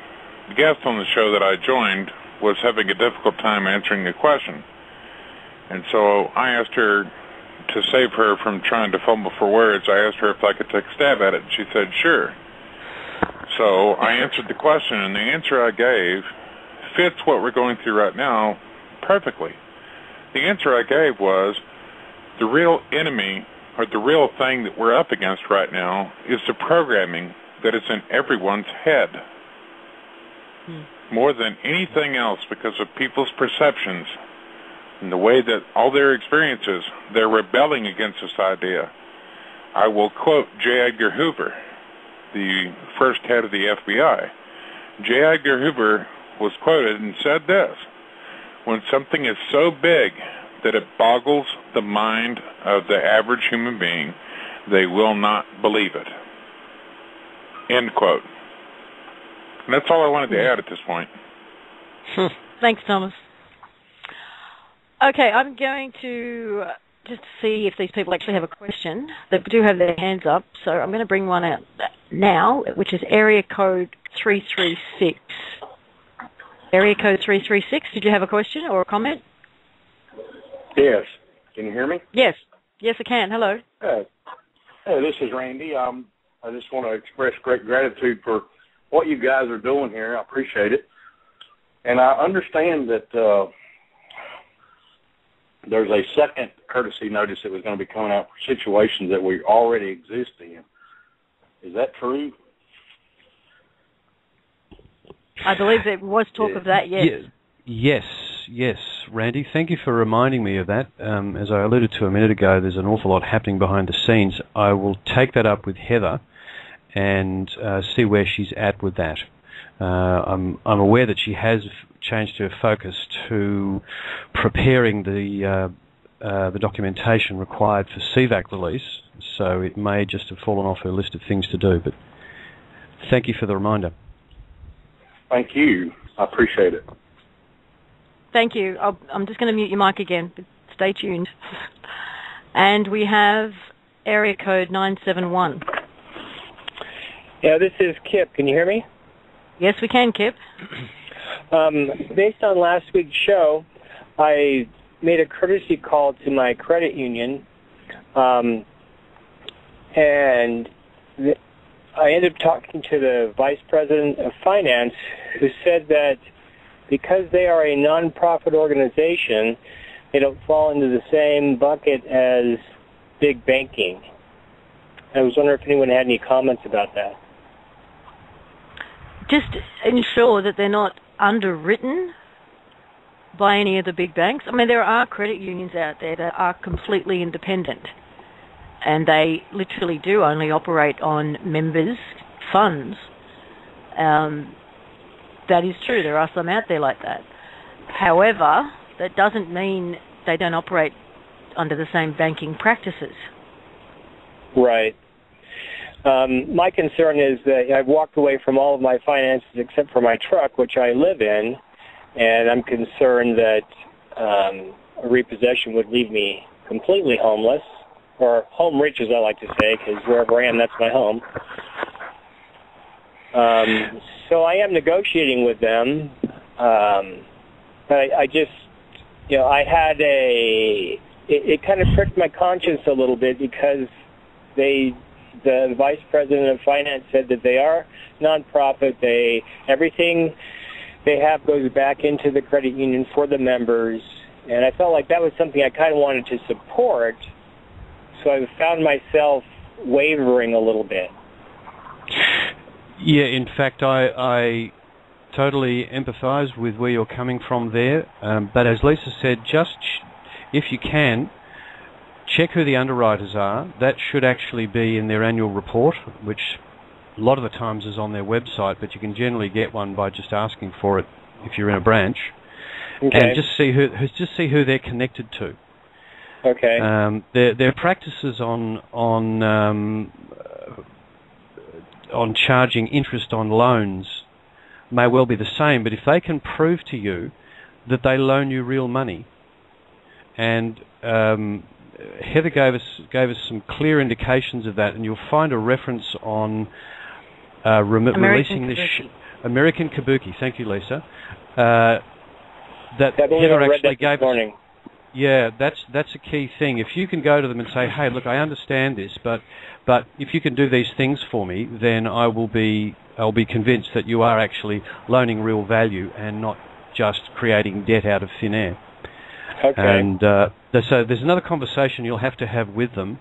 guest on the show that I joined was having a difficult time answering a question. And so I asked her, to save her from trying to fumble for words, I asked her if I could take a stab at it, and she said, sure. So I answered the question, and the answer I gave fits what we're going through right now perfectly. The answer I gave was, the real enemy, or the real thing that we're up against right now, is the programming that is in everyone's head. More than anything else, because of people's perceptions and the way that all their experiences, they're rebelling against this idea. I will quote J. Edgar Hoover, the first head of the FBI. J. Edgar Hoover was quoted and said this: when something is so big that it boggles the mind of the average human being, they will not believe it. End quote. And that's all I wanted to add at this point. Thanks, Thomas. Okay, I'm going to just see if these people actually have a question. They do have their hands up, so I'm going to bring one out now, which is area code 336. Area code 336, did you have a question or a comment? Yes. Can you hear me? Yes. Yes, I can. Hello. Hey, this is Randy. I just want to express great gratitude for what you guys are doing here. I appreciate it. And I understand that there's a second courtesy notice that was going to be coming out for situations that we already exist in. Is that true? I believe there was talk of that, yes. Yes, Randy. Thank you for reminding me of that. As I alluded to a minute ago, there's an awful lot happening behind the scenes. I will take that up with Heather and see where she's at with that. I'm aware that she has changed her focus to preparing the documentation required for CVAC release, so it may just have fallen off her list of things to do. But thank you for the reminder. Thank you. I appreciate it. Thank you. I'm just going to mute your mic again, but stay tuned. And we have area code 971. Yeah, this is Kip. Can you hear me? Yes, we can, Kip. Based on last week's show, I made a courtesy call to my credit union, and I ended up talking to the Vice President of Finance, who said that because they are a nonprofit organization, they don't fall into the same bucket as big banking. I was wondering if anyone had any comments about that. Just ensure that they're not underwritten by any of the big banks. I mean, there are credit unions out there that are completely independent, and they literally do only operate on members' funds. That is true. There are some out there like that. However, that doesn't mean they don't operate under the same banking practices. Right. My concern is that I've walked away from all of my finances except for my truck, which I live in, and I'm concerned that a repossession would leave me completely homeless, or home rich, as I like to say, because wherever I am, that's my home. So I am negotiating with them, but I just, I had it kind of pricked my conscience a little bit because the vice president of finance said that they are nonprofit. Everything they have goes back into the credit union for the members, and I felt like that was something I kind of wanted to support. So I found myself wavering a little bit. Yeah, in fact, I totally empathise with where you're coming from there. But as Lisa said, just if you can, check who the underwriters are. That should actually be in their annual report, which a lot of the times is on their website, but you can generally get one by just asking for it if you're in a branch. Okay. And just see who they're connected to. Okay. Their practices on charging interest on loans may well be the same, but if they can prove to you that they loan you real money, and Heather gave us some clear indications of that, and you'll find a reference on releasing this American Kabuki. Thank you, Lisa. That Heather actually gave us. Yeah, that's a key thing. If you can go to them and say, "Hey, look, I understand this, but if you can do these things for me, then I'll be convinced that you are actually loaning real value and not just creating debt out of thin air." Okay. And so there's another conversation you'll have to have with them,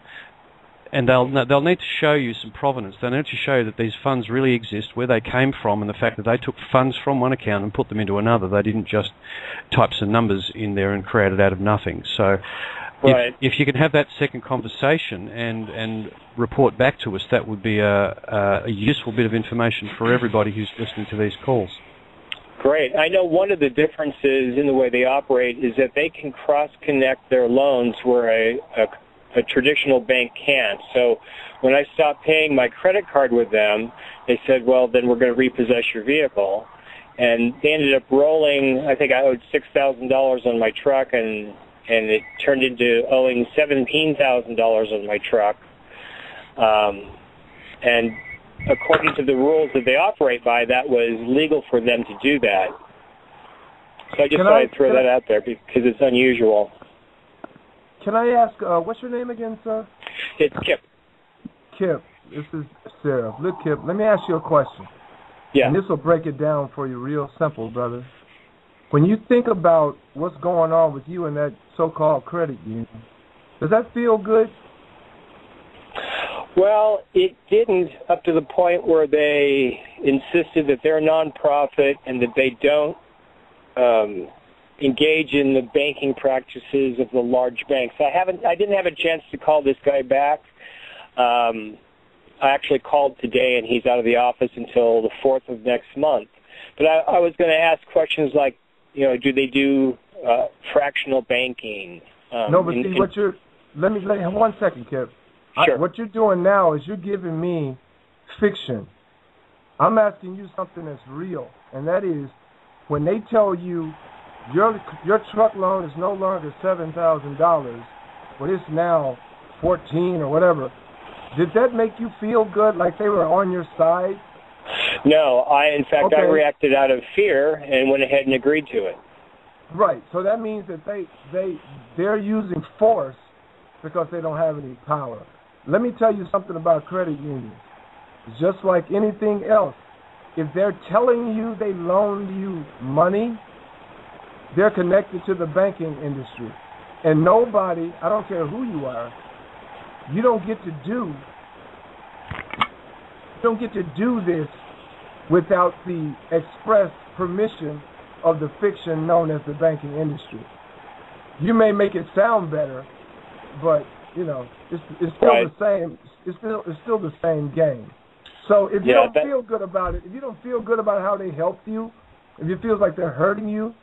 and they'll need to show you some provenance. They'll need to show you that these funds really exist, where they came from, and the fact that they took funds from one account and put them into another. They didn't just type some numbers in there and create it out of nothing. So right. if you can have that second conversation and report back to us, that would be a useful bit of information for everybody who's listening to these calls. Great. I know one of the differences in the way they operate is that they can cross-connect their loans where a traditional bank can't. So when I stopped paying my credit card with them, they said, well, then we're going to repossess your vehicle. And they ended up rolling, I think I owed $6,000 on my truck, and it turned into owing $17,000 on my truck. And according to the rules that they operate by, that was legal for them to do that. So I just thought I'd throw that out there because it's unusual. Can I ask, what's your name again, sir? It's Kip. Kip, this is Sarah. Look, Kip, let me ask you a question. Yeah. And this will break it down for you real simple, brother. When you think about what's going on with you and that so-called credit union, does that feel good? Well, it didn't up to the point where they insisted that they're a nonprofit and that they don't engage in the banking practices of the large banks. I didn't have a chance to call this guy back. I actually called today, and he's out of the office until the 4th of next month. But I was going to ask questions like, do they do fractional banking? No, but see, let me 1 second, Kip. Sure. What you're doing now is you're giving me fiction. I'm asking you something that's real, and that is when they tell you your truck loan is no longer $7,000, but it's now $14 or whatever. Did that make you feel good, like they were on your side? No, in fact, I reacted out of fear and went ahead and agreed to it. Right. So that means that they're using force because they don't have any power. Let me tell you something about credit unions. Just like anything else, if they're telling you they loaned you money, they're connected to the banking industry. And nobody, I don't care who you are, you don't get to do this without the express permission of the fiction known as the banking industry. You may make it sound better, but it's still right. the same. It's still the same game. So if you don't feel good about it, if you don't feel good about how they helped you, if it feels like they're hurting you,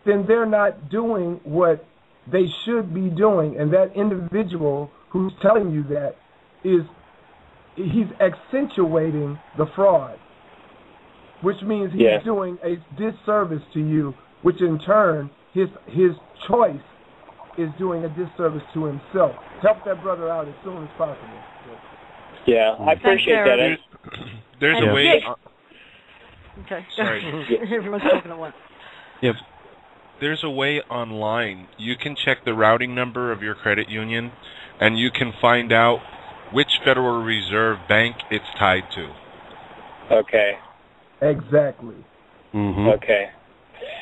then they're not doing what they should be doing. And that individual who's telling you that he's accentuating the fraud, which means he's doing a disservice to you, which in turn his choice is doing a disservice to himself. Help that brother out as soon as possible. Yeah, I appreciate that. There's a way. Okay. Sorry. Everyone's talking at once. Yep. There's a way online. You can check the routing number of your credit union, and you can find out which Federal Reserve bank it's tied to. Okay. Exactly. Mm-hmm. Okay.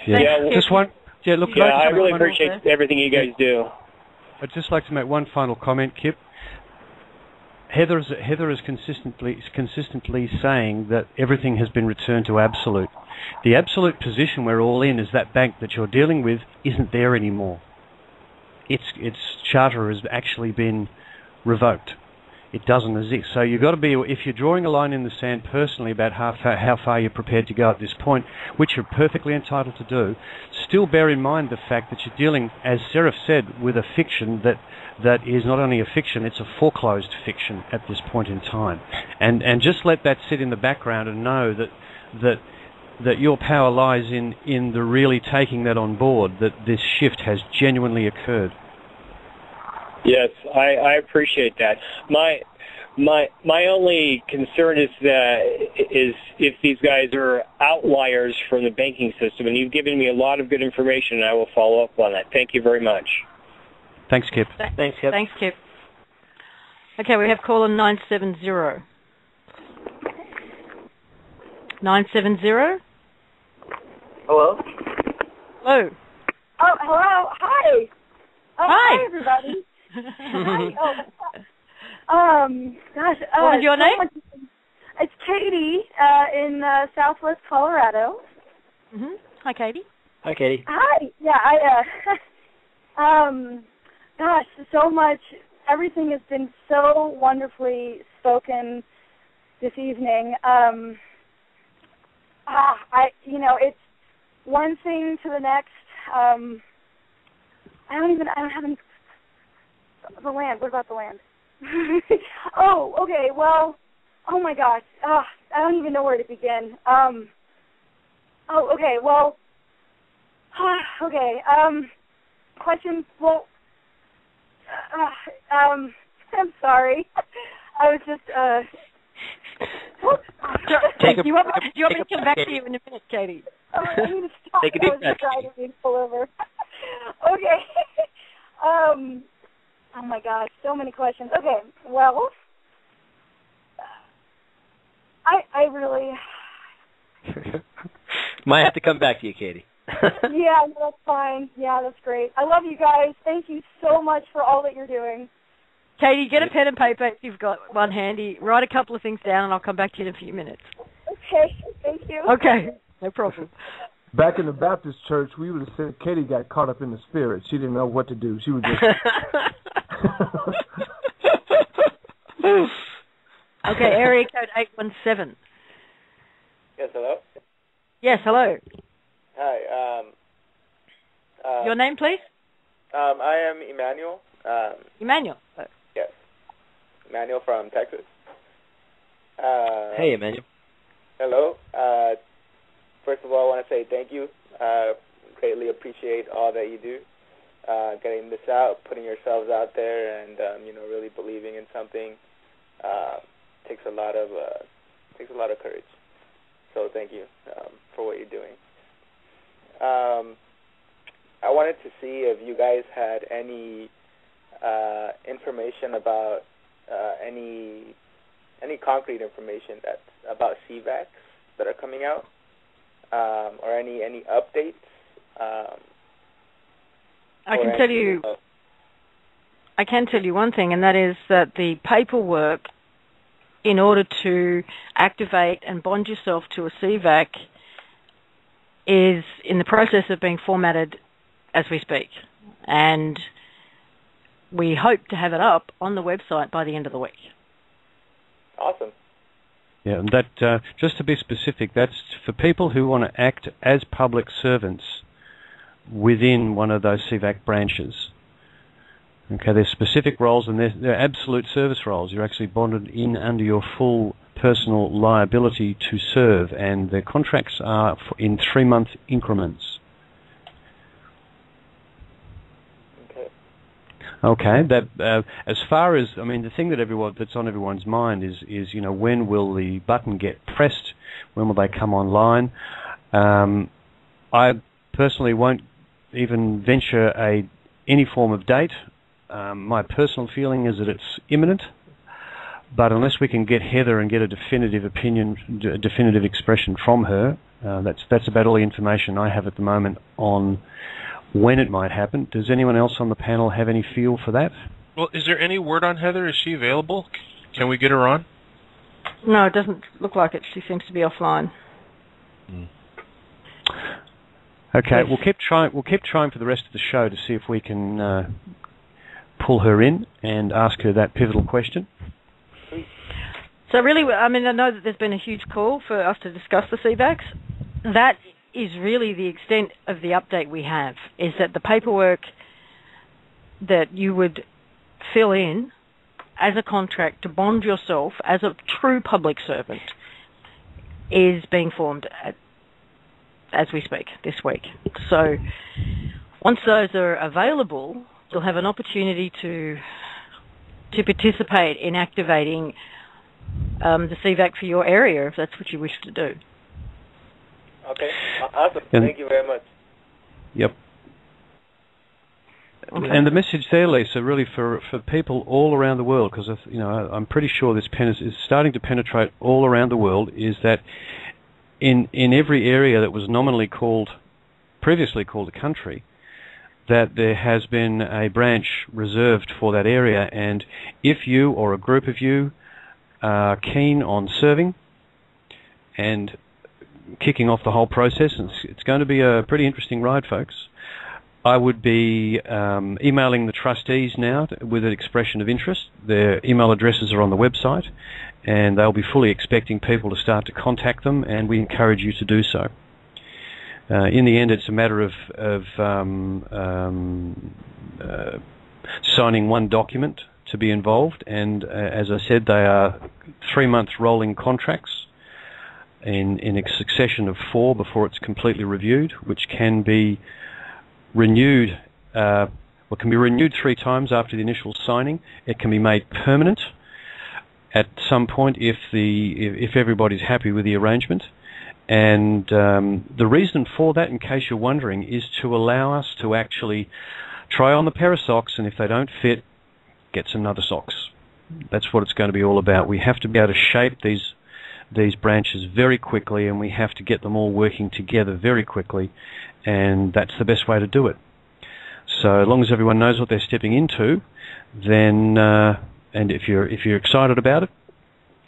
Yeah. Just one. Yeah. Look. Yeah, I really appreciate everything you guys do. I'd just like to make one final comment, Kip. Heather is consistently saying that everything has been returned to absolute. The absolute position we're all in is that bank that you're dealing with isn't there anymore. Its charter has actually been revoked. It doesn't exist. So you've got to be, if you're drawing a line in the sand personally about how far you're prepared to go at this point, which you're perfectly entitled to do, still bear in mind the fact that you're dealing, as Seraph said, with a fiction that is not only a fiction, it's a foreclosed fiction at this point in time. And just let that sit in the background and know that your power lies in the really taking that on board, that this shift has genuinely occurred. Yes, I appreciate that. My only concern is if these guys are outliers from the banking system, and you've given me a lot of good information, and I will follow up on that. Thank you very much. Thanks, Kip. Thanks, Kip. Thanks, Kip. Okay, we have caller 970. 970? Hello? Hello. Oh, hello. Hi. Oh, hi, everybody. Hi. Gosh. What was your name? It's Katie in Southwest Colorado. Mm-hmm. Hi, Katie. Hi, Katie. Hi. Yeah, gosh, so much. Everything has been so wonderfully spoken this evening. It's one thing to the next. I don't have any. The land. What about the land? Oh, okay. Well, oh my gosh. I don't even know where to begin. Okay. Well. Okay. Question. Well. I'm sorry. I was just. Do you want me to come back to you in a minute, Katie? I need to stop. Take a deep breath. I was trying to be pull over. Okay. Oh my gosh, so many questions. Okay, well, I really. Might have to come back to you, Katie. Yeah, that's fine. Yeah, that's great. I love you guys. Thank you so much for all that you're doing. Katie, get a pen and paper if you've got one handy. Write a couple of things down, and I'll come back to you in a few minutes. Okay, thank you. Okay, no problem. Back in the Baptist church, we would have said Katie got caught up in the spirit. She didn't know what to do. She was just... Okay, area code 817. Yes, hello? Yes, hello. Hi. Your name, please? I am Emmanuel. Emmanuel. Yes. Emmanuel from Texas. Hey, Emmanuel. Hello. First of all, I want to say thank you. Greatly appreciate all that you do. Getting this out, putting yourselves out there, and really believing in something takes a lot of courage. So thank you for what you're doing. I wanted to see if you guys had any information about any concrete information that's about CVACs that are coming out, or any updates. I can tell you one thing, and that is that the paperwork in order to activate and bond yourself to a CVAC is in the process of being formatted as we speak. And we hope to have it up on the website by the end of the week. Awesome. Yeah, and that, just to be specific, that's for people who want to act as public servants within one of those CVAC branches. Okay, there's specific roles, and they're absolute service roles. You're actually bonded in under your full personal liability to serve, and the contracts are in 3-month increments. Okay, that as far as, I mean, the thing that's on everyone's mind is when will the button get pressed? When will they come online? I personally won't even venture any form of date. My personal feeling is that it's imminent, but unless we can get Heather and get a definitive opinion, a definitive expression from her, that's about all the information I have at the moment on when it might happen. Does anyone else on the panel have any feel for that? Well, is there any word on Heather? Is she available? Can we get her on? No, it doesn't look like it. She seems to be offline. Okay, yes. We'll keep trying for the rest of the show to see if we can pull her in and ask her that pivotal question. So really, I mean, I know that there's been a huge call for us to discuss the CVACs. That is really the extent of the update we have, is that the paperwork that you would fill in as a contract to bond yourself as a true public servant is being formed as we speak this week. So once those are available, you'll have an opportunity to participate in activating the CVAC for your area, if that's what you wish to do. Okay, awesome. Thank you very much. Yep. Okay. And the message there, Lisa, really for people all around the world, because I'm pretty sure this is starting to penetrate all around the world, is that in every area that was nominally previously called a country, that there has been a branch reserved for that area, and if you or a group of you are keen on serving and kicking off the whole process, and it's going to be a pretty interesting ride, folks, I would be emailing the trustees now with an expression of interest. Their email addresses are on the website, and they'll be fully expecting people to start to contact them, and we encourage you to do so. In the end, it's a matter of signing one document to be involved, and as I said, they are 3-month rolling contracts in a succession of 4 before it's completely reviewed, which can be renewed. Can be renewed 3 times after the initial signing. It can be made permanent at some point if everybody's happy with the arrangement. And the reason for that, in case you're wondering, is to allow us to actually try on the pair of socks, and if they don't fit, get some other socks. That's what it's going to be all about. We have to be able to shape these branches very quickly, and we have to get them all working together very quickly, and that's the best way to do it. So as long as everyone knows what they're stepping into, then and if you're excited about it,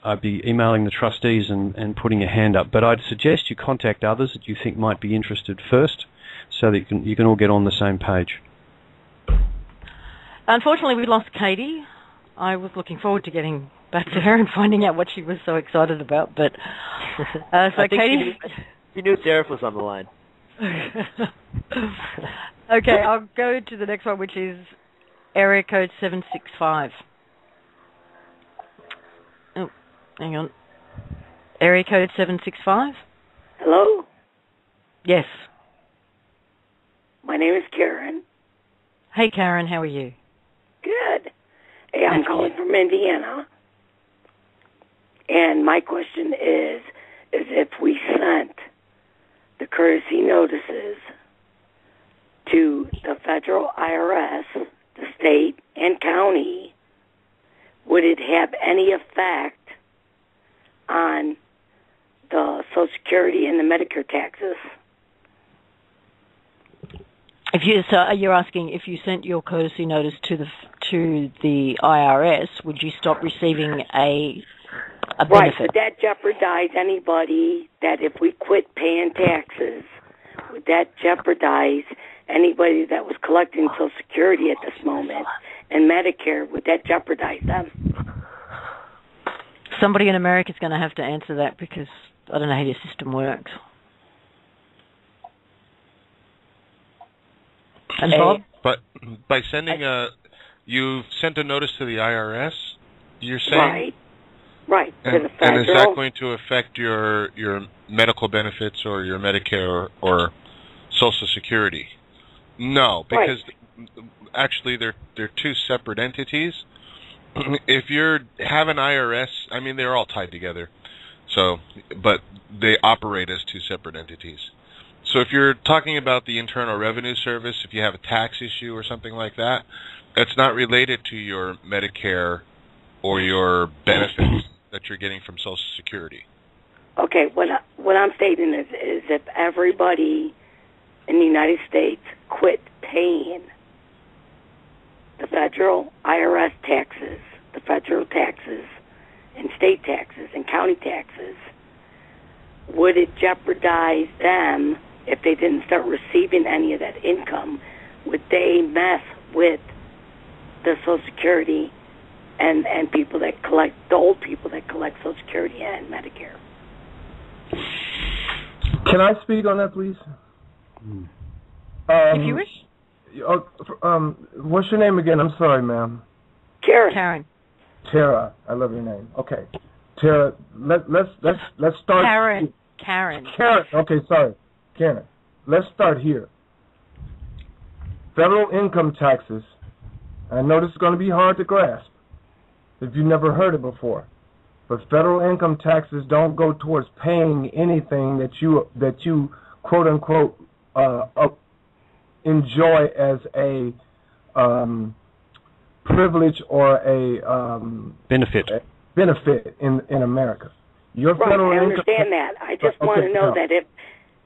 I'd be emailing the trustees and putting a hand up. But I'd suggest you contact others that you think might be interested first, so that you can all get on the same page. Unfortunately, we lost Katie. I was looking forward to getting back to her and finding out what she was so excited about. But so Katie, she knew Sheriff was on the line. Okay, I'll go to the next one, which is area code 765. Oh, hang on. Area code 765. Hello? Yes. My name is Karen. Hey, Karen, how are you? Good. Hey, I'm calling from Indiana. And my question is if we sent the courtesy notices to the federal IRS, the state, and county, would it have any effect on the Social Security and the Medicare taxes? You're asking if you sent your courtesy notice to the IRS, would you stop receiving a benefit? Right. Would that jeopardize anybody that if we quit paying taxes, would that jeopardize anybody that was collecting Social Security at this moment and Medicare? Would that jeopardize them? Somebody in America is going to have to answer that because I don't know how your system works. And Bob? But by sending you sent a notice to the IRS, you're saying? Right. And, to the federal. And is that going to affect your medical benefits or your Medicare or Social Security? No, because actually they're two separate entities. If you have an IRS, I mean they're all tied together. So, but they operate as two separate entities. So if you're talking about the Internal Revenue Service, if you have a tax issue or something like that, that's not related to your Medicare or your benefits that you're getting from Social Security. Okay, what I'm stating is if everybody in the United States quit paying the federal IRS taxes, the federal taxes, and state taxes and county taxes, would it jeopardize them if they didn't start receiving any of that income? Would they mess with the Social Security and people that collect, the old people that collect Social Security and Medicare? Can I speak on that, please? If you wish. What's your name again? I'm sorry, ma'am. Karen. Tara. I love your name. Okay. Tara, let's start. Karen. Okay, sorry. Karen. Let's start here. Federal income taxes. I know this is going to be hard to grasp if you've never heard it before. But federal income taxes don't go towards paying anything that you quote unquote enjoy as a privilege or a benefit in America. Your right, federal I understand that. I just want to know that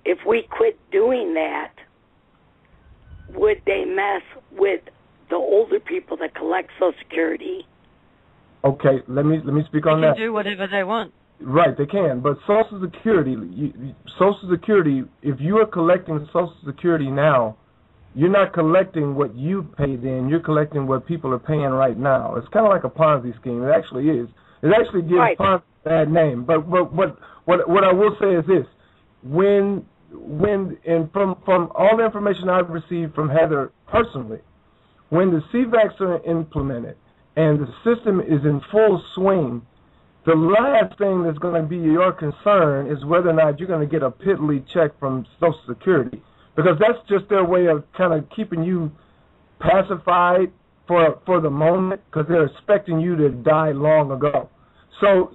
if we quit doing that, would they mess with the older people that collect Social Security? Okay, let me speak on that. They can do whatever they want. Right, they can. But Social Security, if you are collecting Social Security now, you're not collecting what you paid in. You're collecting what people are paying right now. It's kind of like a Ponzi scheme. It actually is. It actually gives Ponzi a bad name. But what I will say is this: from all the information I've received from Heather personally, when the CVACs are implemented and the system is in full swing, the last thing that's going to be your concern is whether or not you're going to get a piddly check from Social Security, because that's just their way of kind of keeping you pacified for the moment, because they're expecting you to die long ago. So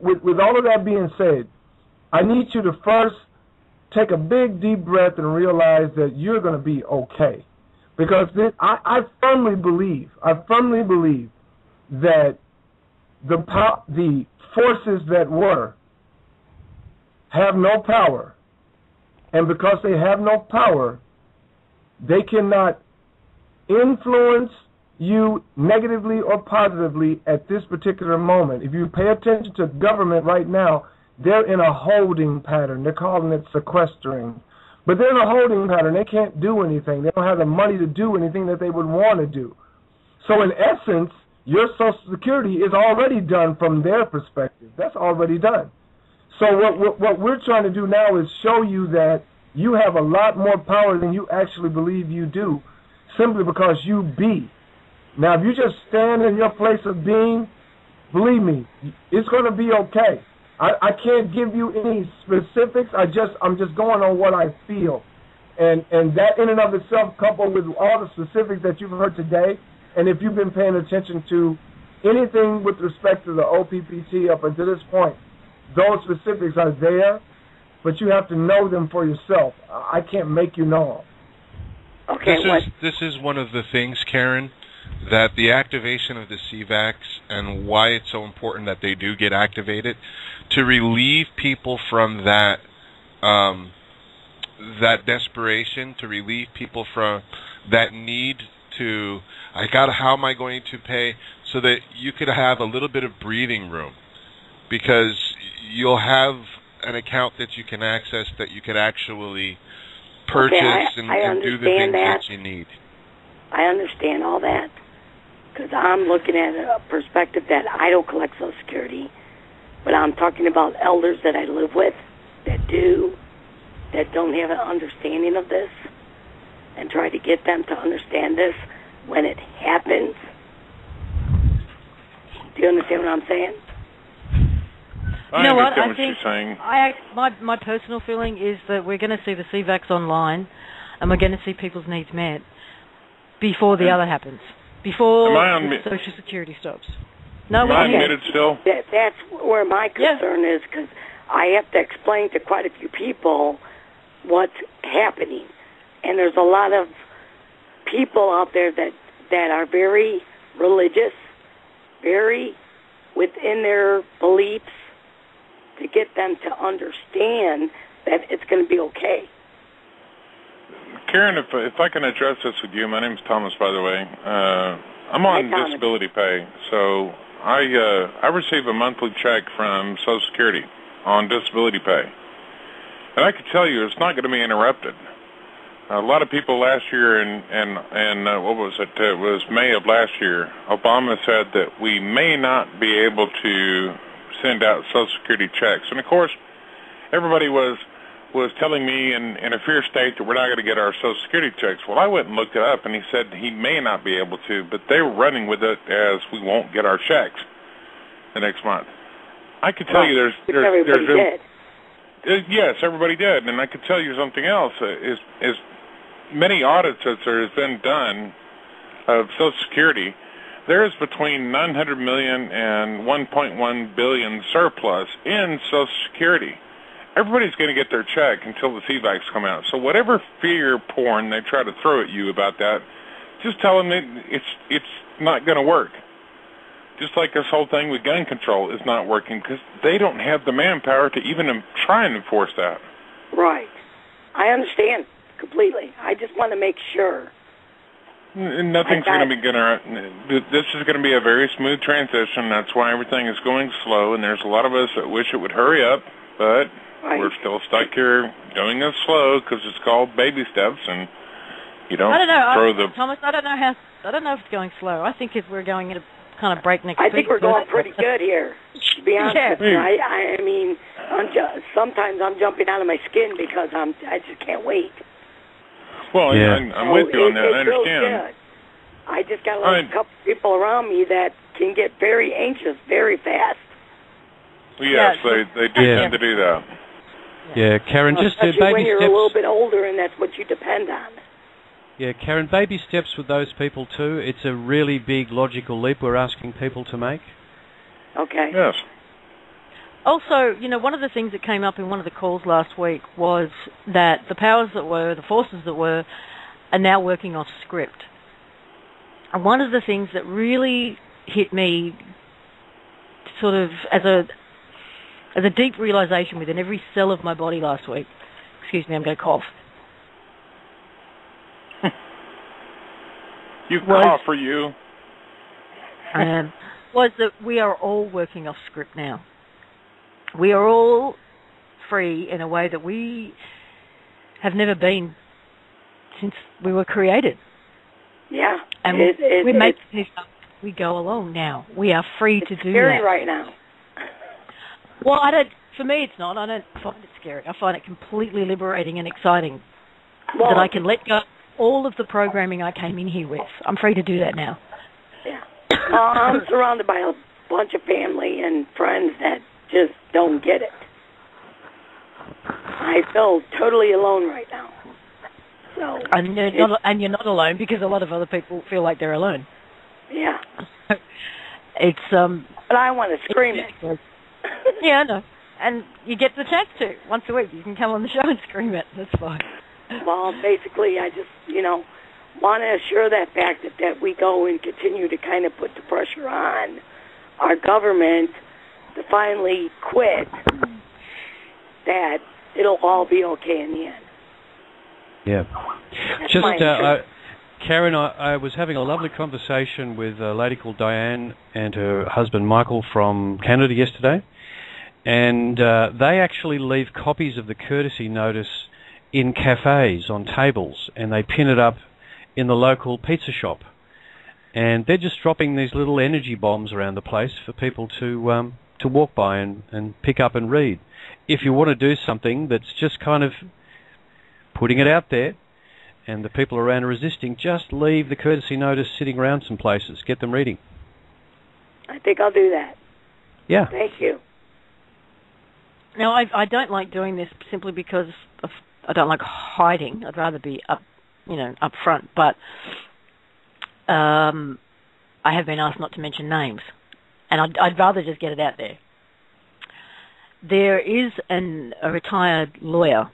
with all of that being said, I need you to first take a big deep breath and realize that you're going to be okay, because I firmly believe that the forces that were have no power, and because they have no power, they cannot influence you negatively or positively at this particular moment. If you pay attention to government right now, they're in a holding pattern. They're calling it sequestering. But they're in a holding pattern. They can't do anything. They don't have the money to do anything that they would want to do. So in essence, your Social Security is already done from their perspective. That's already done. So what we're trying to do now is show you that you have a lot more power than you actually believe you do, simply because you be. Now, if you just stand in your place of being, believe me, it's going to be okay. I can't give you any specifics. I'm just going on what I feel. And that in and of itself, coupled with all the specifics that you've heard today, and if you've been paying attention to anything with respect to the OPPT up until this point, those specifics are there, but you have to know them for yourself. I can't make you know them. Okay. This is one of the things, Karen, that the activation of the CVACs and why it's so important that they do get activated, to relieve people from that that desperation, to relieve people from that need to, how am I going to pay, so that you could have a little bit of breathing room, because you'll have an account that you can access that you could actually purchase and do the things that you need. I understand all that, because I'm looking at a perspective that I don't collect Social Security, but I'm talking about elders that I live with that don't have an understanding of this, and try to get them to understand this when it happens. Do you understand what I'm saying? I understand what you're saying. My personal feeling is that we're going to see the CVAX online, and we're going to see people's needs met before the other happens, before Social Security stops. No, am I unmuted still? That's where my concern is, because I have to explain to quite a few people what's happening, and there's a lot of people out there that are very religious, very within their beliefs, to get them to understand that it's going to be okay. Karen, if I can address this with you, my name's Thomas, by the way. I'm on disability pay, so I receive a monthly check from Social Security on disability pay, and I can tell you it's not going to be interrupted. A lot of people last year, and what was it? It was May of last year. Obama said that we may not be able to send out Social Security checks, and of course, everybody was telling me in a fear state that we're not going to get our Social Security checks. Well, I went and looked it up, and he said he may not be able to, but they were running with it as we won't get our checks the next month. I could tell you everybody did. Yes, everybody did, and I could tell you something else. Is many audits that there has been done of Social Security, there is between $900 million and $1.1 billion surplus in Social Security. Everybody's going to get their check until the CVAX come out. So whatever fear porn they try to throw at you about that, just tell them it's not going to work. Just like this whole thing with gun control is not working, because they don't have the manpower to even try and enforce that. Right. I understand completely. I just want to make sure. Nothing's going to be this is going to be a very smooth transition. That's why everything is going slow, and there's a lot of us that wish it would hurry up, but we're still stuck here doing it slow because it's called baby steps, and you don't throw the... Thomas, I don't know if it's going slow. I think if we're going at a kind of breakneck speed. I think we're going pretty good here, to be honest with you. I mean, sometimes I'm jumping out of my skin because I just can't wait. Well, I'm with you on that. I understand. Good. I just got a couple people around me that can get very anxious very fast. Well, yes, they do tend to do that. Yeah, Karen, just baby steps. When you're a little bit older and that's what you depend on. Yeah, Karen, baby steps with those people too. It's a really big logical leap we're asking people to make. Okay. Yes. Also, one of the things that came up in one of the calls last week was that the powers that were, the forces that were, are now working off script. And one of the things that really hit me sort of as a deep realization within every cell of my body last week, excuse me, I'm going to cough. You cough for you. Was that we are all working off script now. We are all free in a way that we have never been since we were created. Yeah. And we make this up. We go along now. We are free to do that. It's scary right now. Well, for me, it's not. I don't find it scary. I find it completely liberating and exciting that I can let go all of the programming I came in here with. I'm free to do that now. Yeah. I'm surrounded by a bunch of family and friends that just don't get it. I feel totally alone right now. So and you're not alone, because a lot of other people feel like they're alone. Yeah. It's But I want to scream it. Yeah, I know. And you get the chance to once a week. You can come on the show and scream it. That's fine. Well, basically, I just want to assure that fact that we go and continue to kind of put the pressure on our government to finally quit, that it'll all be okay in the end. Yeah. That's Just, my interest. Karen, I was having a lovely conversation with a lady called Diane and her husband Michael from Canada yesterday, and they actually leave copies of the courtesy notice in cafes on tables, and they pin it up in the local pizza shop. And they're just dropping these little energy bombs around the place for people to walk by and pick up and read. If you want to do something that's just kind of putting it out there, and the people around are resisting, just leave the courtesy notice sitting around some places. Get them reading. I think I'll do that. Yeah. Thank you. Now, I don't like doing this simply because I don't like hiding. I'd rather be up front. But I have been asked not to mention names, and I'd rather just get it out there. There is a retired lawyer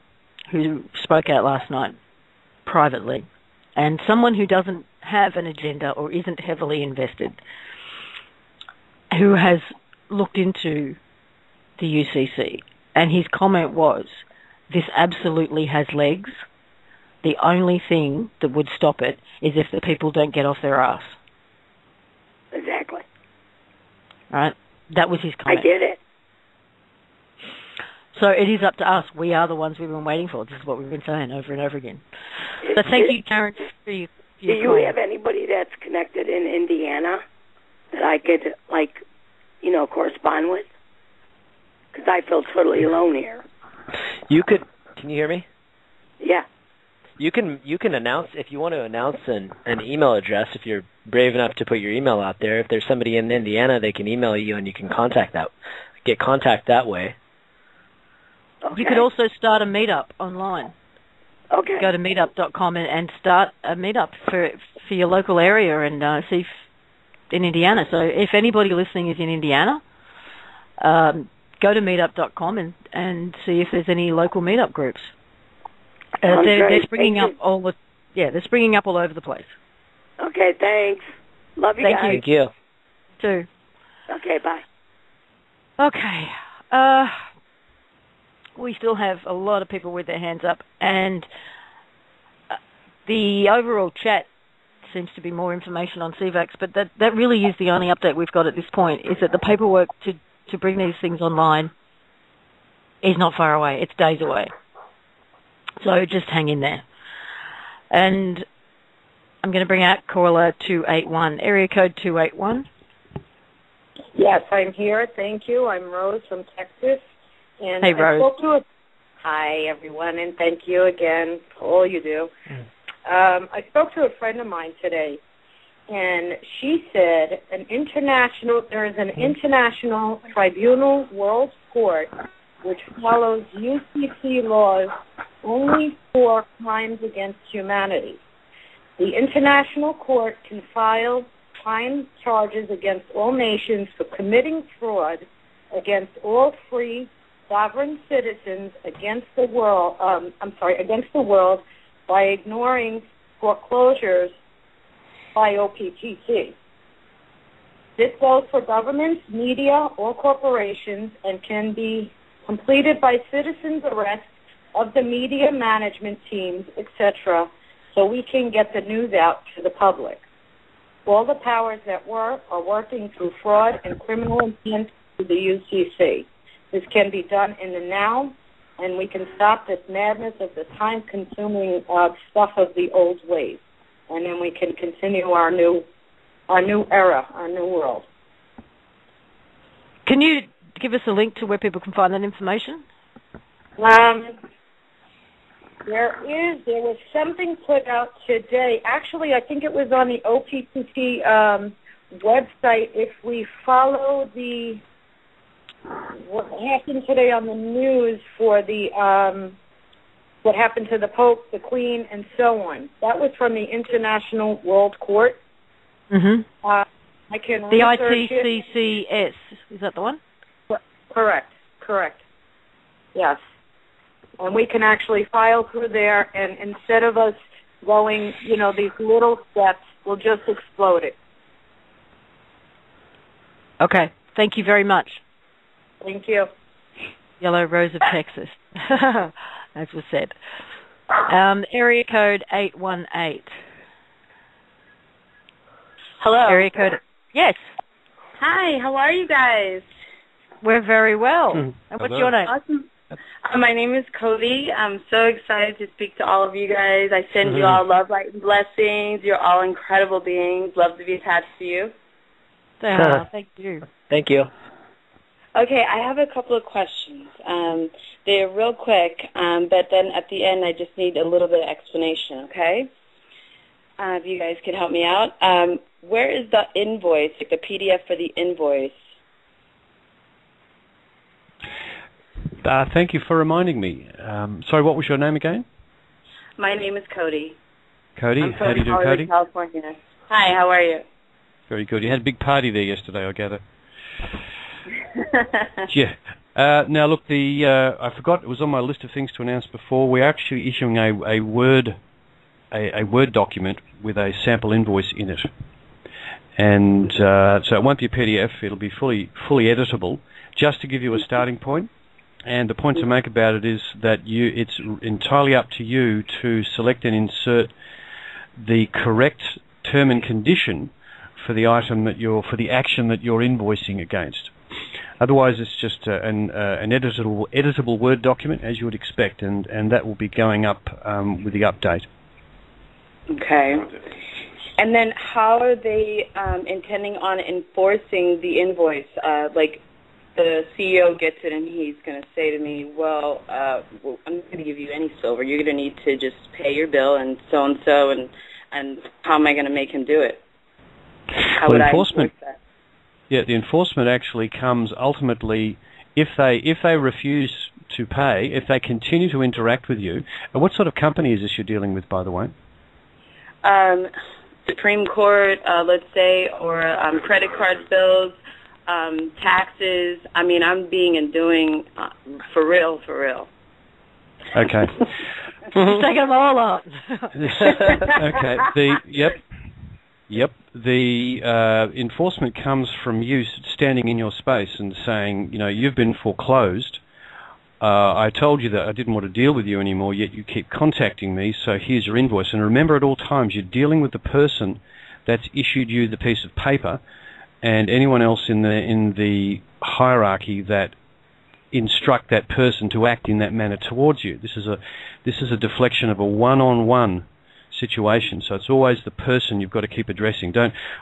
who spoke out last night privately, and someone who doesn't have an agenda or isn't heavily invested, who has looked into the UCC, and his comment was, this absolutely has legs. The only thing that would stop it is if the people don't get off their ass. Exactly. All right? That was his comment. I get it. So it is up to us. We are the ones we've been waiting for. This is what we've been saying over and over again. So thank you, Karen, for your Do you have anybody that's connected in Indiana that I could, correspond with? Because I feel totally alone here. You could. Can you hear me? Yeah. You can announce, if you want to announce an email address, if you're brave enough to put your email out there. If there's somebody in Indiana, they can email you and you can get contact that way. Okay. You could also start a meetup online. Okay. Go to meetup.com and start a meetup for your local area and see in Indiana. So if anybody listening is in Indiana, go to meetup.com and see if there's any local meetup groups. They're springing up they're springing up all over the place. Okay, thanks. Love you guys. Thank you. Too. Okay, bye. Okay. We still have a lot of people with their hands up, and the overall chat seems to be more information on CVAX, but that really is the only update we've got at this point, is that the paperwork to bring these things online is not far away. It's days away. So just hang in there. And I'm going to bring out caller 281, area code 281. Yes, I'm here. Thank you. I'm Rose from Texas. And hey, Rose. Hi, everyone, and thank you again for all you do. I spoke to a friend of mine today, and she said there is an international tribunal world court which follows UCC laws only for crimes against humanity. The international court can file crime charges against all nations for committing fraud against all free sovereign citizens against the world by ignoring foreclosures by OPPT. This goes for governments, media, or corporations and can be completed by citizens' arrest of the media management teams, etc., so we can get the news out to the public. All the powers that are working through fraud and criminal intent to the UCC. This can be done in the now, and we can stop this madness of the time-consuming stuff of the old ways, and then we can continue our new era, our new world. Can you give us a link to where people can find that information? There was something put out today. Actually, I think it was on the OPPT website. If we follow what happened today on the news for what happened to the Pope, the Queen, and so on. That was from the International World Court. Mm-hmm. I can the research ITCCS, is that the one? Correct. Yes. And we can actually file through there, and instead of us going, these little steps, we'll just explode it. Okay. Thank you very much. Thank you. Yellow Rose of Texas, as was said. Area code 818. Hello. Area code. Yes. Hi. How are you guys? We're very well. And what's your name? Awesome. My name is Cody. I'm so excited to speak to all of you guys. I send you all love, light, and blessings. You're all incredible beings. Love to be attached to you. Thank you. Thank you. Okay, I have a couple of questions. They're real quick, but then at the end I just need a little bit of explanation, okay? If you guys could help me out. Where is the invoice, like the PDF for the invoice? Thank you for reminding me. Sorry, what was your name again? My name is Cody. Cody? I'm from How do you do, Hollywood, Cody? California. Hi, how are you? Very good. You had a big party there yesterday, I gather. Yeah. Now, look, I forgot, it was on my list of things to announce before. We're actually issuing a Word document with a sample invoice in it. And so it won't be a PDF. It'll be fully editable, just to give you a starting point. And the point to make about it is that it's entirely up to you to select and insert the correct term and condition for the item for the action that you're invoicing against. Otherwise, it's just an editable Word document, as you would expect, and that will be going up with the update. Okay. And then how are they intending on enforcing the invoice? Like, the CEO gets it and he's going to say to me, well, I'm not going to give you any silver. You're going to need to just pay your bill and so, and how am I going to make him do it? How would I enforce that? Yeah, the enforcement actually comes ultimately if they refuse to pay, if they continue to interact with you. What sort of company is this you're dealing with, by the way? Supreme Court, let's say, or credit card bills, taxes. I mean, I'm being and doing for real. Okay. Taking them all out. Okay. Yep. The enforcement comes from you standing in your space and saying, you've been foreclosed. I told you that I didn't want to deal with you anymore, yet you keep contacting me, so here's your invoice. And remember, at all times, you're dealing with the person that's issued you the piece of paper and anyone else in the hierarchy that instruct that person to act in that manner towards you. This is a deflection of a one-on-one situation, so it's always the person you've got to keep addressing.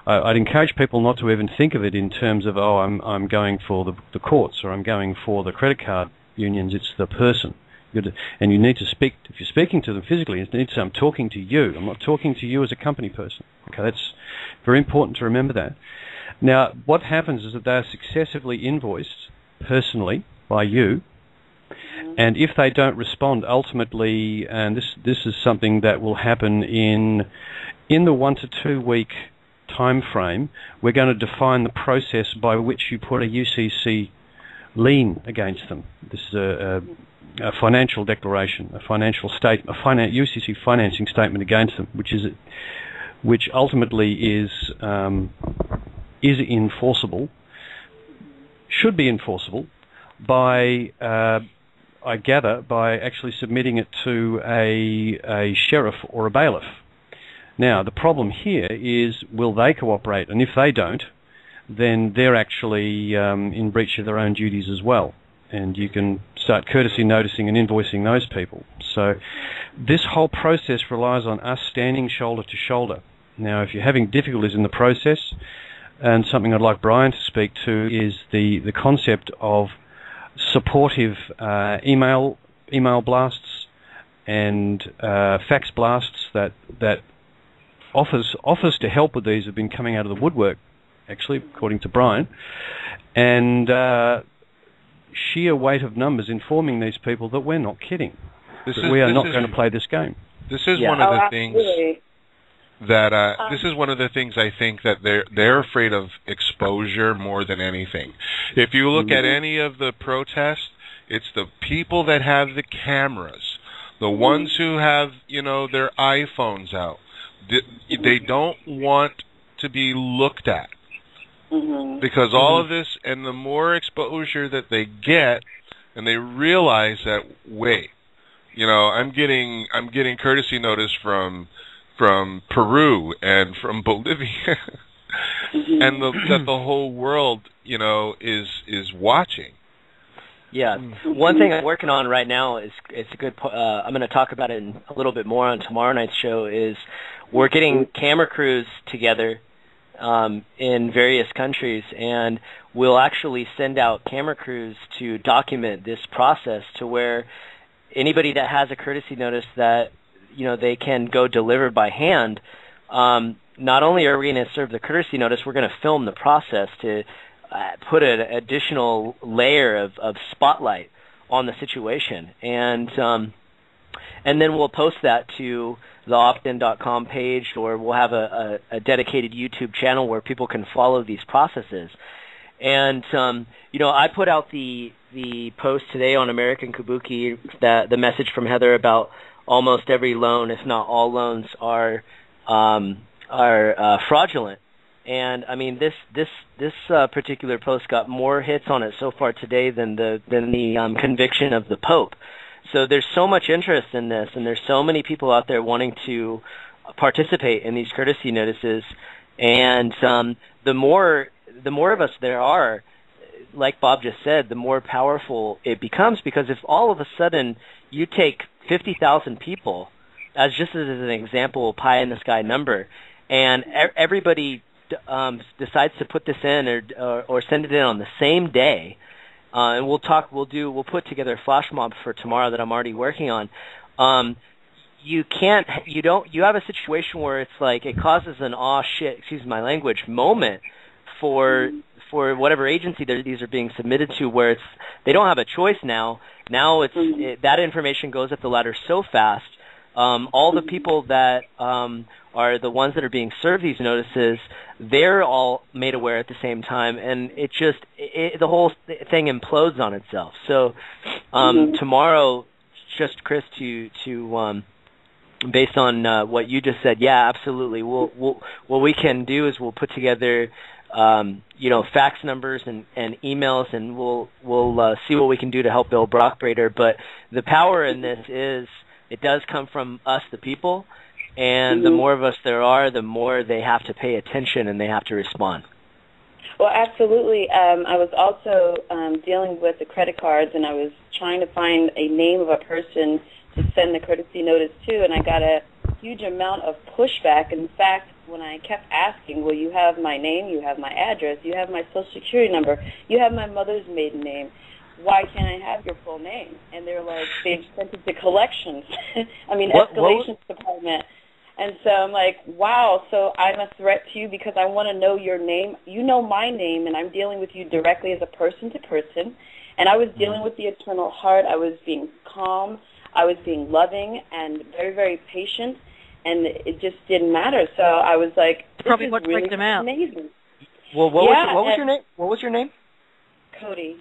I'd encourage people not to even think of it in terms of, I'm going for the courts or I'm going for the credit card unions. It's the person. And you need to speak, if you're speaking to them physically, you need to say, I'm talking to you. I'm not talking to you as a company person. Okay, that's very important to remember that. Now, what happens is that they are successively invoiced personally by you, and if they don't respond, ultimately, and this is something that will happen in the 1 to 2 week time frame, we're going to define the process by which you put a UCC lien against them. This is a financial declaration, a financial statement, UCC financing statement against them, which ultimately is enforceable, should be enforceable by, I gather, by actually submitting it to a sheriff or a bailiff. Now, the problem here is, will they cooperate? And if they don't, then they're actually in breach of their own duties as well. And you can start courtesy noticing and invoicing those people. So this whole process relies on us standing shoulder to shoulder. Now, if you're having difficulties in the process, and something I'd like Brian to speak to is the concept of supportive email blasts and fax blasts that offers to help with these have been coming out of the woodwork, actually, according to Brian, and sheer weight of numbers informing these people that we're not kidding. We are not going to play this game. This is one of the things that this is one of the things I think that they're afraid of exposure more than anything. If you look at any of the protests, it's the people that have the cameras, the ones who have their iPhones out. They don't want to be looked at because all of this, and the more exposure that they get, and they realize that, wait, I'm getting courtesy notice from Peru and from Bolivia, and that the whole world, is watching. Yeah. One thing I'm working on right now is it's a good. I'm going to talk about it a little bit more on tomorrow night's show. Is we're getting camera crews together in various countries, and we'll actually send out camera crews to document this process to where anybody that has a courtesy notice that they can go deliver by hand. Not only are we going to serve the courtesy notice, we're going to film the process to put an additional layer of spotlight on the situation, and then we'll post that to the OPPT-IN.com page, or we'll have a dedicated YouTube channel where people can follow these processes. And I put out the post today on American Kabuki, that the message from Heather about almost every loan, if not all loans, are fraudulent. And I mean, this particular post got more hits on it so far today than the conviction of the Pope. So there's so much interest in this, and there's so many people out there wanting to participate in these courtesy notices. And the more of us there are, like Bob just said, the more powerful it becomes, because if all of a sudden you take 50,000 people, as just as an example, pie in the sky number, and everybody decides to put this in or send it in on the same day, and we'll put together a flash mob for tomorrow that I'm already working on. You have a situation where it's like it causes an excuse my language, moment for whatever agency these are being submitted to, where they don't have a choice now. Now that information goes up the ladder so fast. All the people that are the ones that are being served these notices, they're all made aware at the same time, and the whole thing implodes on itself. So tomorrow, just Chris, to based on what you just said, yeah, absolutely. What we can do is we'll put together fax numbers and emails, and we'll see what we can do to help Bill Brockbrader. But the power in this is it does come from us, the people, and the more of us there are, the more they have to pay attention and they have to respond. Well, absolutely. I was also dealing with the credit cards, and I was trying to find a name of a person to send the courtesy notice to, and I got a huge amount of pushback. In fact, when I kept asking, well, you have my name, you have my address, you have my social security number, you have my mother's maiden name, why can't I have your full name? And they're like, they've sent it to collections. Escalations department. And so I'm like, wow, so I'm a threat to you because I want to know your name. You know my name, and I'm dealing with you directly as a person to person. And I was dealing with the eternal heart. I was being calm. I was being loving and very, very patient. And it just didn't matter. So I was like, this probably is what really freaked him out. Amazing. Well, what was your name? What was your name? Cody.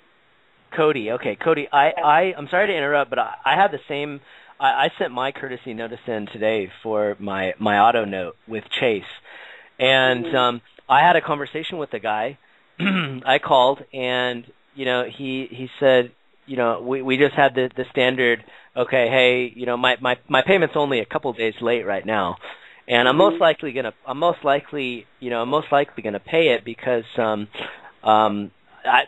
Cody. Okay, Cody. I'm sorry to interrupt, but I had the same. I sent my courtesy notice in today for my auto note with Chase, and I had a conversation with the guy. I called, and he said, we just had the standard. Okay, hey, my payment's only a couple days late right now, and I'm most likely gonna pay it because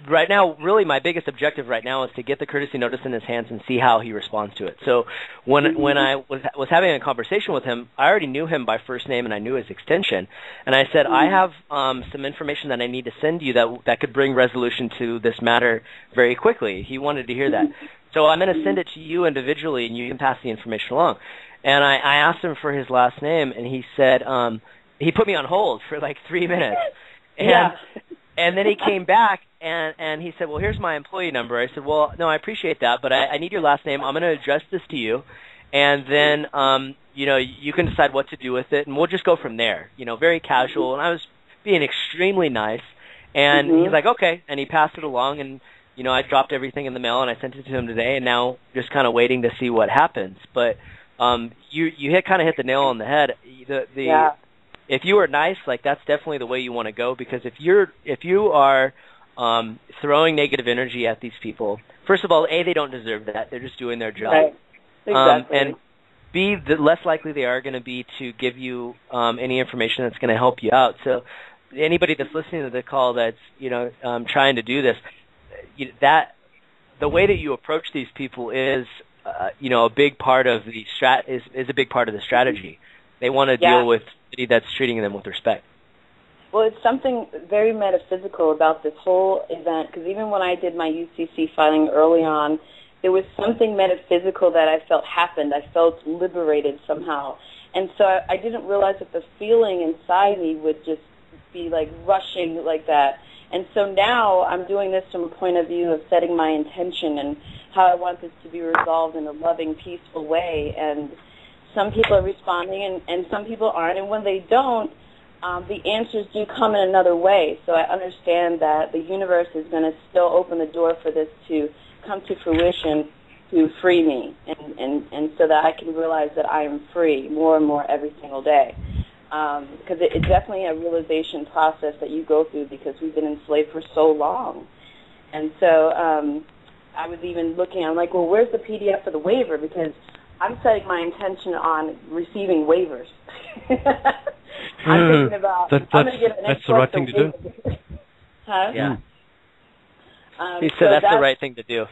right now, really, my biggest objective right now is to get the courtesy notice in his hands and see how he responds to it. So when I was having a conversation with him, I already knew him by first name and I knew his extension. And I said, I have some information that I need to send you that could bring resolution to this matter very quickly. He wanted to hear that. So I'm going to send it to you individually, and you can pass the information along. And I asked him for his last name, and he said he put me on hold for like 3 minutes. And then he came back, and he said, well, here's my employee number. I said, well, no, I appreciate that, but I need your last name. I'm going to address this to you, and then, you can decide what to do with it, and we'll just go from there, very casual. And I was being extremely nice, and he's like, okay, and he passed it along, and, I dropped everything in the mail, and I sent it to him today, and now just kind of waiting to see what happens. But you kind of hit the nail on the head. If you are nice, like that's definitely the way you want to go, because if you are throwing negative energy at these people, first of all, they don't deserve that. They're just doing their job. Right. Exactly. And B, the less likely they are going to be to give you any information that's going to help you out. So anybody that's listening to the call that's trying to do this, the way that you approach these people is a big part of the is a big part of the strategy. They want to deal with somebody that's treating them with respect. Well, it's something very metaphysical about this whole event, because even when I did my UCC filing early on, there was something metaphysical that I felt happened. I felt liberated somehow. And so I didn't realize that the feeling inside me would just be like rushing like that. And so now I'm doing this from a point of view of setting my intention and how I want this to be resolved in a loving, peaceful way. And some people are responding and some people aren't. And when they don't, the answers do come in another way. So I understand that the universe is going to still open the door for this to come to fruition to free me and so that I can realize that I am free more and more every single day. Because it's definitely a realization process that you go through because we've been enslaved for so long. And so I was even looking, I'm like, well, where's the PDF for the waiver? Because I'm setting my intention on receiving waivers. I'm thinking about, I'm going to get an that's the right thing to do. Huh? Yeah. He said that's the right thing to do.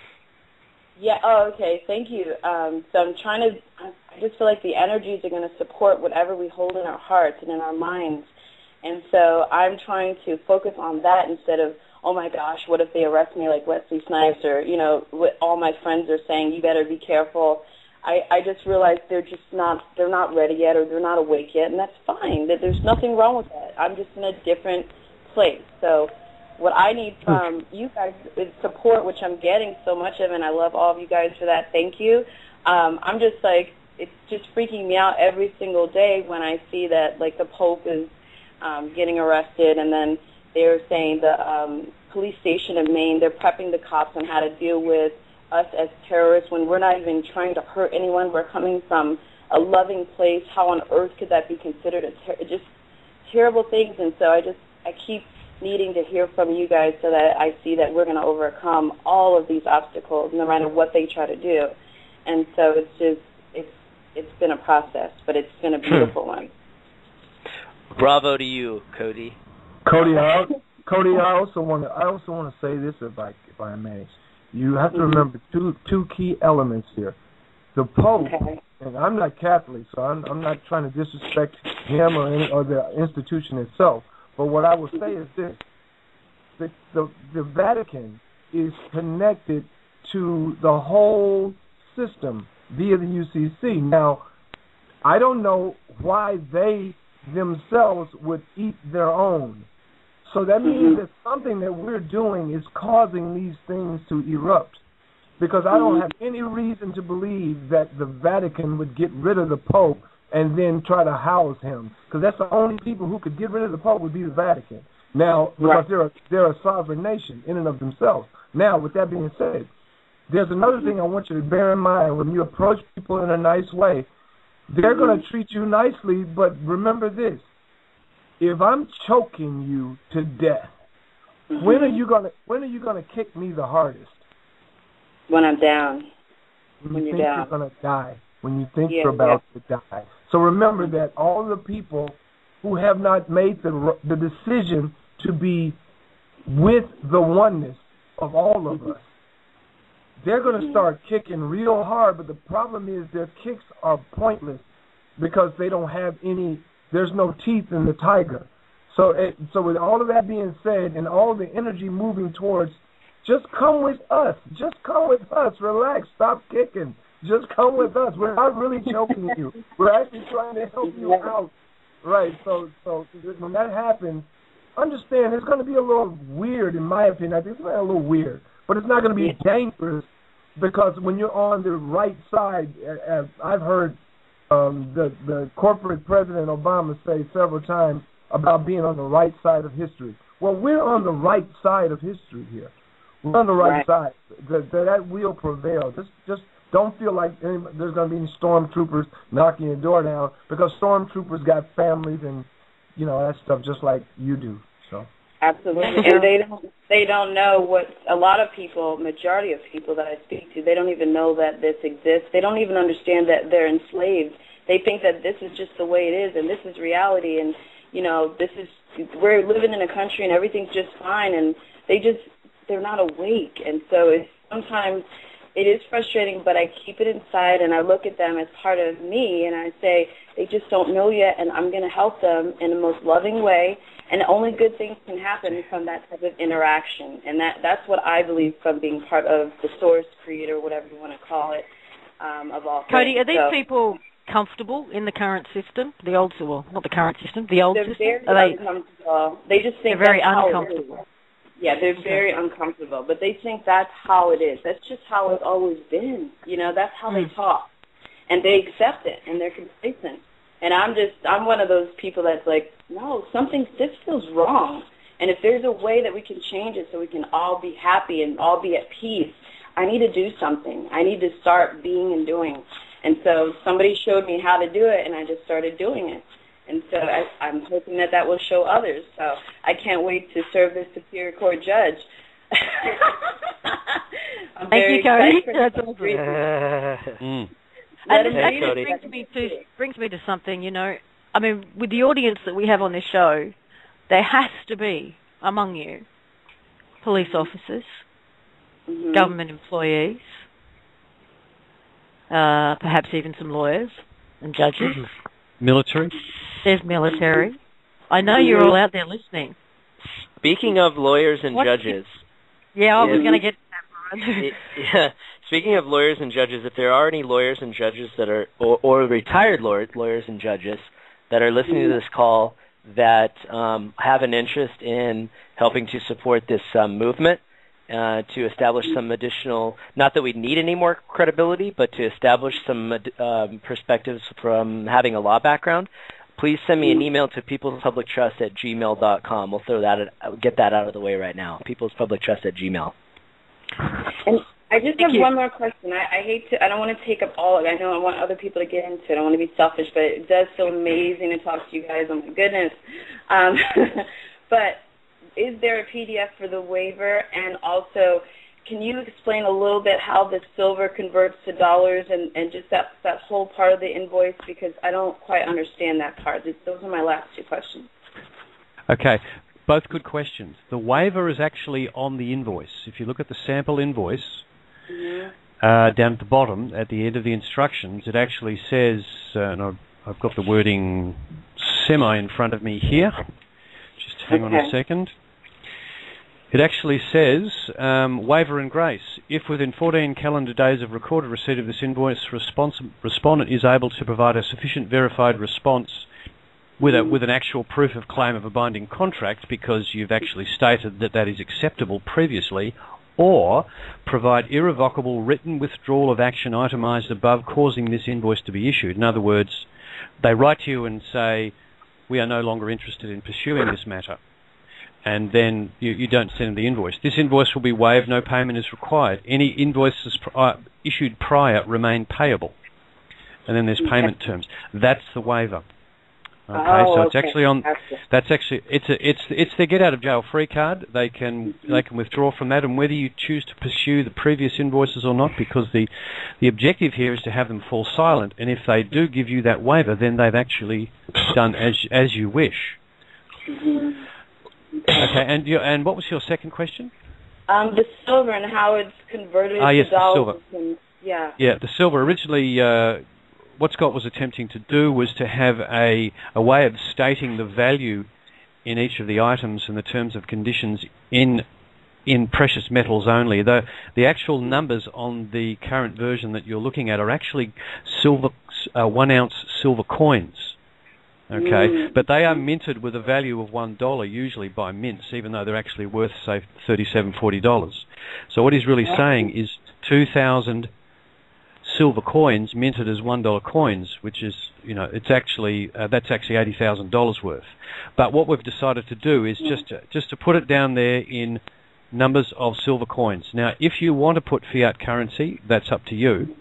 Yeah, oh, okay, thank you. So I'm trying to, I just feel like the energies are going to support whatever we hold in our hearts and in our minds. And so I'm trying to focus on that instead of, oh my gosh, what if they arrest me like Wesley Snipes, or, what all my friends are saying, you better be careful. I just realized they're not ready yet, or they're not awake yet, and that's fine. There's nothing wrong with that. I'm just in a different place. So what I need from you guys is support, which I'm getting so much of, and I love all of you guys for that. Thank you. I'm just like, it's just freaking me out every single day when I see that, like, the Pope is getting arrested, and then they're saying the police station in Maine, they're prepping the cops on how to deal with us as terrorists when we're not even trying to hurt anyone. We're coming from a loving place. How on earth could that be considered just terrible things? And so I keep needing to hear from you guys so that I see that we're going to overcome all of these obstacles no matter what they try to do. And so it's been a process, but it's been a beautiful one. Bravo to you, Cody. Cody, I also want to say this, if I may. You have to remember two key elements here. The Pope, and I'm not Catholic, so I'm not trying to disrespect him or the institution itself. But what I will say is this: the Vatican is connected to the whole system via the UCC. Now, I don't know why they themselves would eat their own. So that means that something that we're doing is causing these things to erupt. Because I don't have any reason to believe that the Vatican would get rid of the Pope and then try to house him. Because that's the only people who could get rid of the Pope would be the Vatican. Now, because they're a sovereign nation in and of themselves. Now, with that being said, there's another thing I want you to bear in mind when you approach people in a nice way. They're going to treat you nicely, but remember this. If I'm choking you to death, when are you gonna kick me the hardest? When I'm down. When you think you're gonna die. When you think you're about to die. So remember that all the people who have not made the decision to be with the oneness of all of us, they're gonna start kicking real hard. But the problem is their kicks are pointless because they don't have any. There's no teeth in the tiger. So with all of that being said and all the energy moving towards, just come with us. Just come with us. Relax. Stop kicking. Just come with us. We're not really choking you. We're actually trying to help you out. Right. So when that happens, understand it's going to be a little weird, in my opinion. I think it's going to be a little weird. But it's not going to be dangerous because when you're on the right side, as I've heard the corporate President Obama say several times about being on the right side of history. Well, we're on the right side of history here. We're on the right side. That will prevail. Just don't feel like there's going to be any stormtroopers knocking your door down because stormtroopers got families and, that stuff just like you do. So Absolutely. And they don't know what a lot of people, majority of people that I speak to, they don't even know that this exists. They don't even understand that they're enslaved. They think that this is just the way it is and this is reality, and we're living in a country and everything's just fine, and they're not awake. And so sometimes it is frustrating, but I keep it inside and I look at them as part of me, and I say they just don't know yet, and I'm going to help them in the most loving way, and only good things can happen from that type of interaction. And that's what I believe from being part of the source, creator, whatever you want to call it, of all things. Cody, are these people comfortable in the current system? The old, well, not the current system, the old system? They're very uncomfortable. They just think they're very that's uncomfortable. How it is. Yeah, they're very uncomfortable, but they think that's how it is. That's just how it's always been. That's how they talk, and they accept it, and they're complacent. And I'm one of those people that's like, no, this feels wrong. And if there's a way that we can change it so we can all be happy and all be at peace, I need to do something. I need to start being and doing. And so somebody showed me how to do it, and I just started doing it. And so I'm hoping that will show others. So I can't wait to serve as Superior Court judge. Thank you, Cody. That's awesome. And it actually brings me to something, I mean, with the audience that we have on this show, there has to be among you police officers, government employees, perhaps even some lawyers and judges. Military. There's military. I know you're all out there listening. Speaking of lawyers and judges. I was going to get to that, Brian. Speaking of lawyers and judges, if there are any lawyers and judges that are, or retired lawyers and judges that are listening to this call that have an interest in helping to support this movement, to establish some additional, not that we need any more credibility, but to establish some perspectives from having a law background, please send me an email to peoplespublictrust@gmail.com. We'll get that out of the way right now. peoplespublictrust@gmail. And I just have one more question. I don't want to take up all of it. I know I want other people to get into it. I don't want to be selfish, but it does feel amazing to talk to you guys. Oh, my goodness. But is there a PDF for the waiver? And also, can you explain a little bit how the silver converts to dollars and just that whole part of the invoice? Because I don't quite understand that part. Those are my last two questions. Okay. Both good questions. The waiver is actually on the invoice. If you look at the sample invoice, down at the bottom, at the end of the instructions, it actually says, and I've got the wording semi in front of me here. Just hang on a second. It actually says, waiver and grace. If within 14 calendar days of recorded receipt of this invoice, respondent is able to provide a sufficient verified response with an actual proof of claim of a binding contract because you've actually stated that is acceptable previously, or provide irrevocable written withdrawal of action itemised above causing this invoice to be issued. In other words, they write to you and say, we are no longer interested in pursuing this matter. And then you don't send them the invoice. This invoice will be waived, no payment is required. Any invoices issued prior remain payable. And then there's payment terms. That's the waiver. Okay, so it's actually on. That's actually it's their get out of jail free card. They can withdraw from that, and whether you choose to pursue the previous invoices or not, because the objective here is to have them fall silent. And if they do give you that waiver, then they've actually done as you wish. Okay, and what was your second question? The silver and how it's converted to dollars. The silver. Yeah, the silver originally. What Scott was attempting to do was to have a way of stating the value in each of the items and the terms of conditions in precious metals only. The actual numbers on the current version that you're looking at are actually silver 1 ounce silver coins. Okay, but they are minted with a value of $1 usually by mints, even though they're actually worth say $37, $40. So what he's really saying is 2,000 silver coins minted as $1 coins, which is, it's actually that's actually $80,000 worth. But what we've decided to do is just to put it down there in numbers of silver coins. Now, if you want to put fiat currency, that's up to you.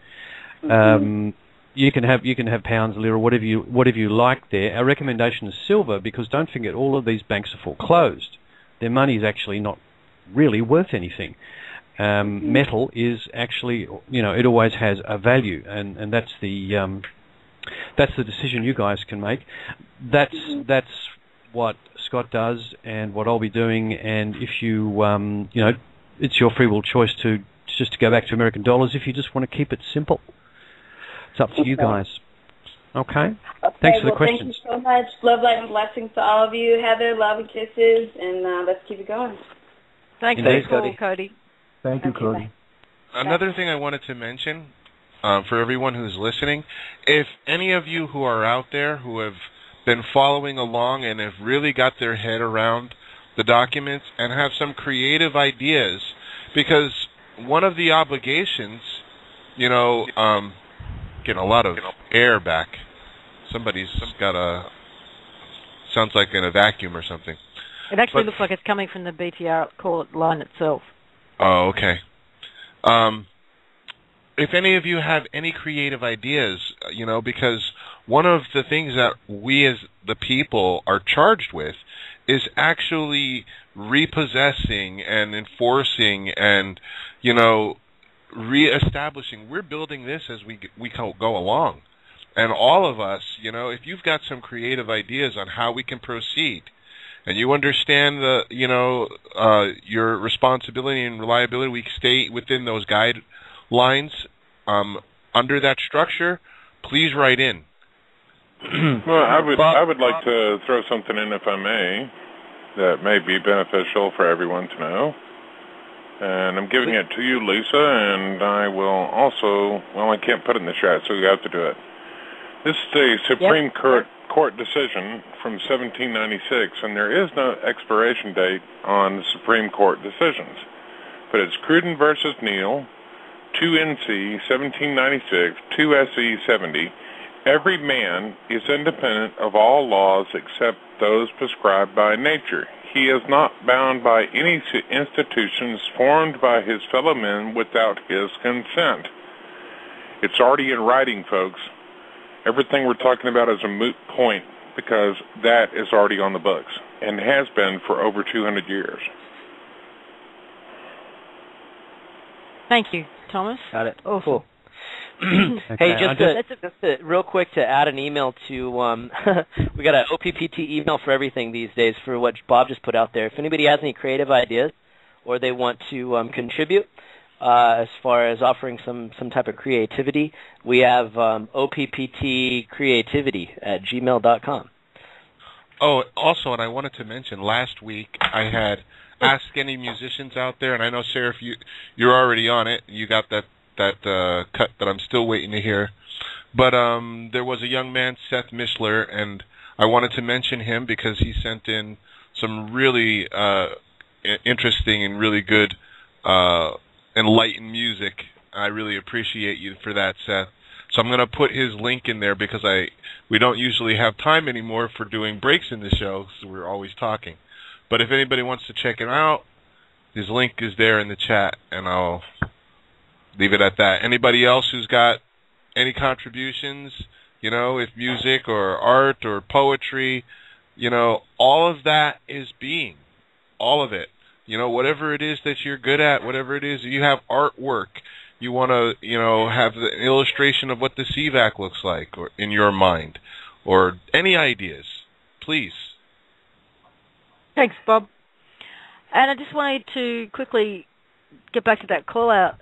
You can have pounds, lira, whatever you like there. Our recommendation is silver because don't forget all of these banks are foreclosed. their money is actually not really worth anything. Metal is actually, it always has a value, and that's the decision you guys can make. That's what Scott does, and what I'll be doing. And if you, it's your free will choice to go back to American dollars. If you just want to keep it simple, it's up to you guys. Okay. Thanks for the questions. Thank you so much. Love, light, and blessings to all of you. Heather, love and kisses, and let's keep it going. Thanks, Cody. Thank you, Cody. Another thing I wanted to mention for everyone who's listening, if any of you who are out there who have been following along and have really got their head around the documents and have some creative ideas, because one of the obligations, getting a lot of air back. Somebody's got sounds like in a vacuum or something. It actually looks like it's coming from the BTR line itself. Oh, okay. If any of you have any creative ideas, because one of the things that we as the people are charged with is actually repossessing and enforcing and, reestablishing. We're building this as we go along. And all of us, if you've got some creative ideas on how we can proceed, and you understand your responsibility and reliability, we stay within those guidelines under that structure, please write in. Well, I would like to throw something in, if I may, that may be beneficial for everyone to know. And I'm giving it to you, Lisa, and I will also, I can't put it in the chat, so you have to do it. This is a Supreme Court decision from 1796, and there is no expiration date on the Supreme Court decisions. But it's Cruden versus Neal, 2 NC 1796, 2 SE 70. Every man is independent of all laws except those prescribed by nature. He is not bound by any institutions formed by his fellow men without his consent. It's already in writing, folks. Everything we're talking about is a moot point because that is already on the books and has been for over 200 years. Thank you, Thomas. Got it. Awesome. Cool. Hey, just real quick to add an email to, we got an OPPT email for everything these days for what Bob just put out there. If anybody has any creative ideas or they want to contribute as far as offering some type of creativity, we have OPPTcreativity@gmail.com. Oh, also, and I wanted to mention, last week I had asked any musicians out there, and I know, Sarah, if you're already on it, you got that cut that I'm still waiting to hear. But there was a young man, Seth Mishler, and I wanted to mention him because he sent in some really interesting and really good enlightened music. I really appreciate you for that, Seth. So I'm going to put his link in there because we don't usually have time anymore for doing breaks in the show, so we're always talking. But if anybody wants to check him out, his link is there in the chat, and I'll leave it at that. Anybody else who's got any contributions, if music or art or poetry, all of that is being. All of it. Whatever it is that you're good at, whatever it is, you have artwork, you want to, have an illustration of what the CVAC looks like or in your mind, or any ideas, please. Thanks, Bob. And I just wanted to quickly get back to that call out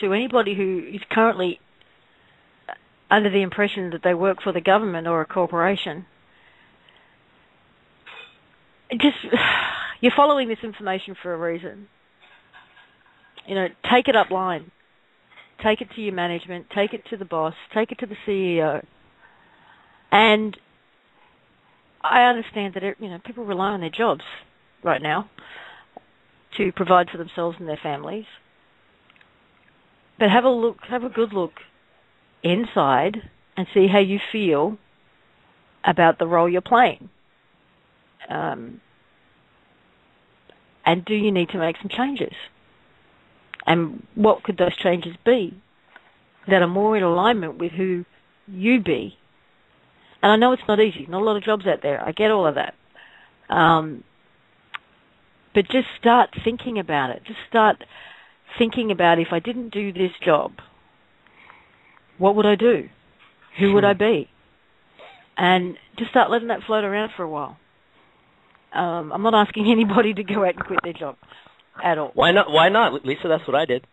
to anybody who is currently under the impression that they work for the government or a corporation. You're following this information for a reason. Take it up line. Take it to your management. Take it to the boss. Take it to the CEO. And I understand that people rely on their jobs right now to provide for themselves and their families. But have a good look inside and see how you feel about the role you're playing. And do you need to make some changes? And what could those changes be that are more in alignment with who you be? And I know it's not easy. Not a lot of jobs out there. I get all of that. But just start thinking about it. Just start thinking about, if I didn't do this job, what would I do? Who would I be? And just start letting that float around for a while. I'm not asking anybody to go out and quit their job at all. Why not? Why not, Lisa? That's what I did.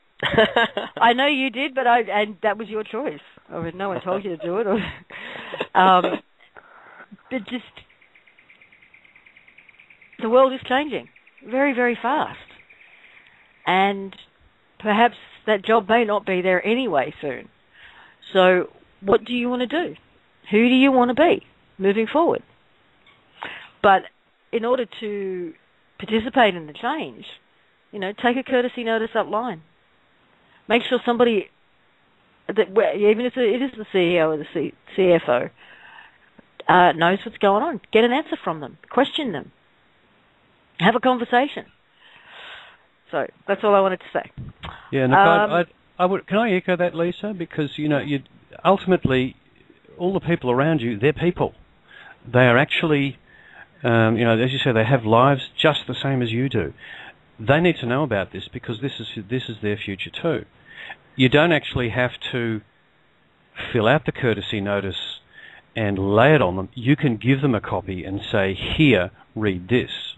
I know you did, and that was your choice. No one told you to do it. But just, the world is changing very, very fast. And perhaps that job may not be there anyway soon. So what do you want to do? Who do you want to be moving forward? But in order to participate in the change, take a courtesy notice up line. Make sure somebody, even if it is the CEO or the CFO, knows what's going on. Get an answer from them. Question them. Have a conversation. So that's all I wanted to say. Yeah, Nick, I would. Can I echo that, Lisa? Because ultimately, all the people around you, they're people. They are actually, as you say, they have lives just the same as you do. They need to know about this because this is their future too. You don't actually have to fill out the courtesy notice and lay it on them. You can give them a copy and say, "Here, read this."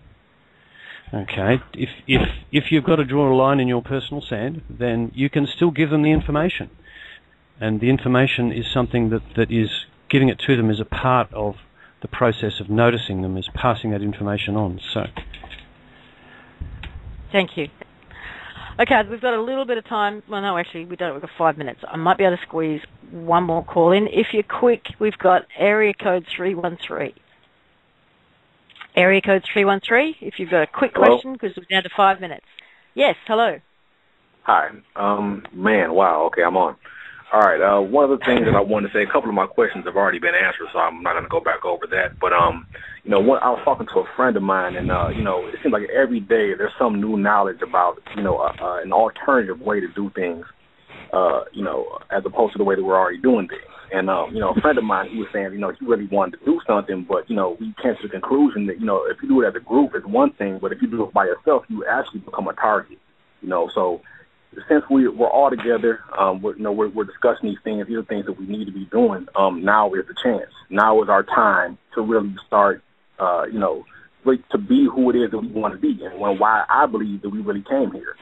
Okay. If you've got to draw a line in your personal sand, then you can still give them the information, and the information is something that is giving it to them is a part of the process of noticing them, is passing that information on. So. Thank you. Okay, we've got a little bit of time. Well, no, actually, we don't. We've got 5 minutes. I might be able to squeeze one more call in. If you're quick, we've got area code 313. Area code 313, if you've got a quick question, because we're down to 5 minutes. Yes, hello. Hi. Man, wow, okay, I'm on. All right, one of the things that I wanted to say, a couple of my questions have already been answered, so I'm not going to go back over that. But, I was talking to a friend of mine, and, it seems like every day there's some new knowledge about, an alternative way to do things, as opposed to the way that we're already doing things. And, a friend of mine, he was saying, he really wanted to do something, but, we came to the conclusion that, if you do it as a group, it's one thing, but if you do it by yourself, you actually become a target, so since we're all together, we're discussing these things. These are things that we need to be doing. Now is the chance. Now is our time to really start, to be who it is that we want to be, and why I believe that we really came here.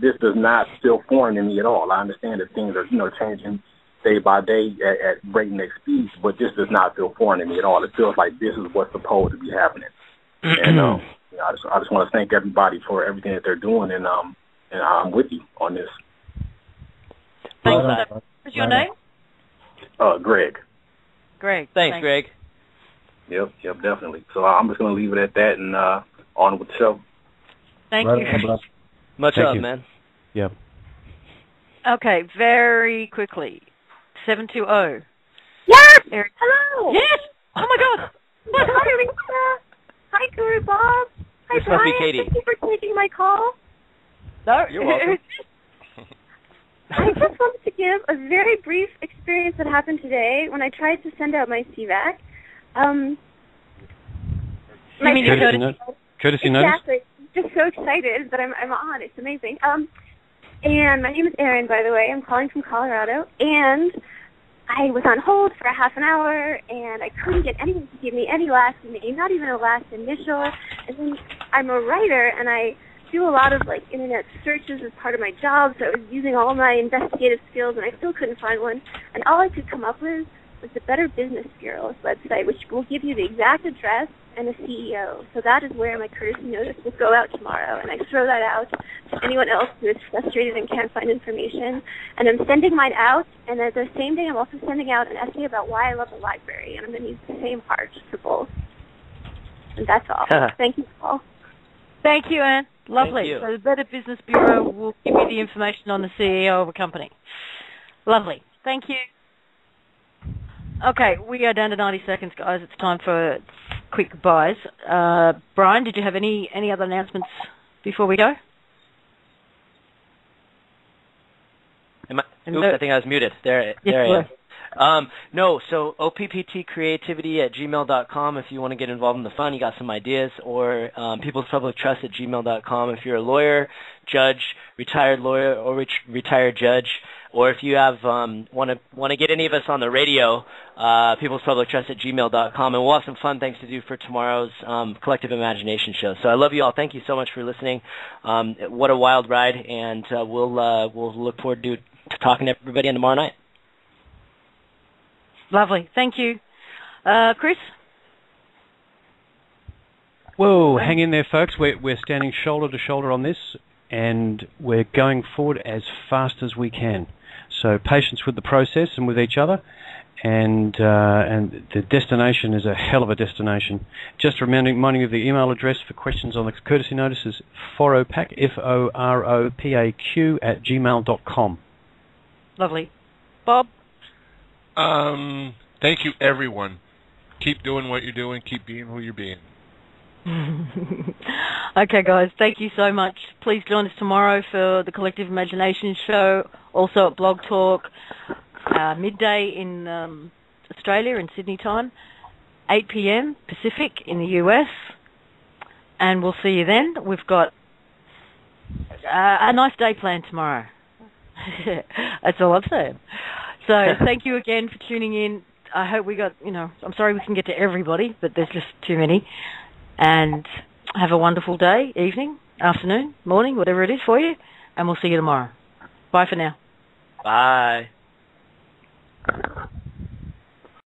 This does not feel foreign to me at all. I understand that things are, changing day by day at breakneck speeds, but this does not feel foreign to me at all. It feels like this is what's supposed to be happening. And I just want to thank everybody for everything that they're doing, and I'm with you on this. Thanks for that. What's your name? Greg. Greg. Thanks, Greg. Yep, definitely. So I'm just going to leave it at that and on with the show. Thank you. Much love, man. Yep. Okay, very quickly. 720. Yes! Eric. Hello! Yes! Oh, my God! Hi, Lisa. Hi, Guru Bob. Hi, This must be Brian. Katie. Thank you for taking my call. No, you're welcome. I just wanted to give a very brief experience that happened today when I tried to send out my CVAC. Courtesy notice? Exactly. Just so excited that I'm on. It's amazing. And my name is Erin, by the way. I'm calling from Colorado. And I was on hold for a half an hour, and I couldn't get anyone to give me any last name, not even a last initial. And then I'm a writer, and I do a lot of internet searches as part of my job, so I was using all my investigative skills, and I still couldn't find one. And all I could come up with was the Better Business Bureau's website, which will give you the exact address and the CEO. So that is where my courtesy notice will go out tomorrow, and I throw that out to anyone else who is frustrated and can't find information. And I'm sending mine out, and at the same day I'm also sending out an essay about why I love the library, and I'm going to use the same heart for both. And that's all. Thank you, Paul. Thank you, Anne. Lovely. Thank you. So the Better Business Bureau will give you the information on the CEO of a company. Lovely. Thank you. Okay, we are down to 90 seconds, guys. It's time for quick goodbyes. Brian, did you have any other announcements before we go? I think I was muted. There I am. No, so OPPTcreativity@gmail.com if you want to get involved in the fun, you got some ideas, or peoplespublictrust@gmail.com if you're a lawyer, judge, retired lawyer, or retired judge, or if you have want to get any of us on the radio, peoplespublictrust@gmail.com, and we'll have some fun things to do for tomorrow's Collective Imagination show. So I love you all. Thank you so much for listening. What a wild ride, and we'll look forward to talking to everybody on tomorrow night. Lovely. Thank you. Chris? Whoa, hang in there, folks. We're standing shoulder to shoulder on this, and we're going forward as fast as we can. So patience with the process and with each other, and the destination is a hell of a destination. Just reminding you of the email address for questions on the courtesy notice is FOROPAQ, FOROPAQ @gmail.com. Lovely. Bob? Thank you, everyone. Keep doing what you're doing. Keep being who you're being. Okay, guys. Thank you so much. Please join us tomorrow for the Collective Imagination show, also at Blog Talk, midday in Australia, in Sydney time, 8 p.m. Pacific in the US, and we'll see you then. We've got a nice day planned tomorrow. That's all I'm saying. So thank you again for tuning in. I hope we got, I'm sorry we can get to everybody, but there's just too many. And have a wonderful day, evening, afternoon, morning, whatever it is for you. And we'll see you tomorrow. Bye for now. Bye.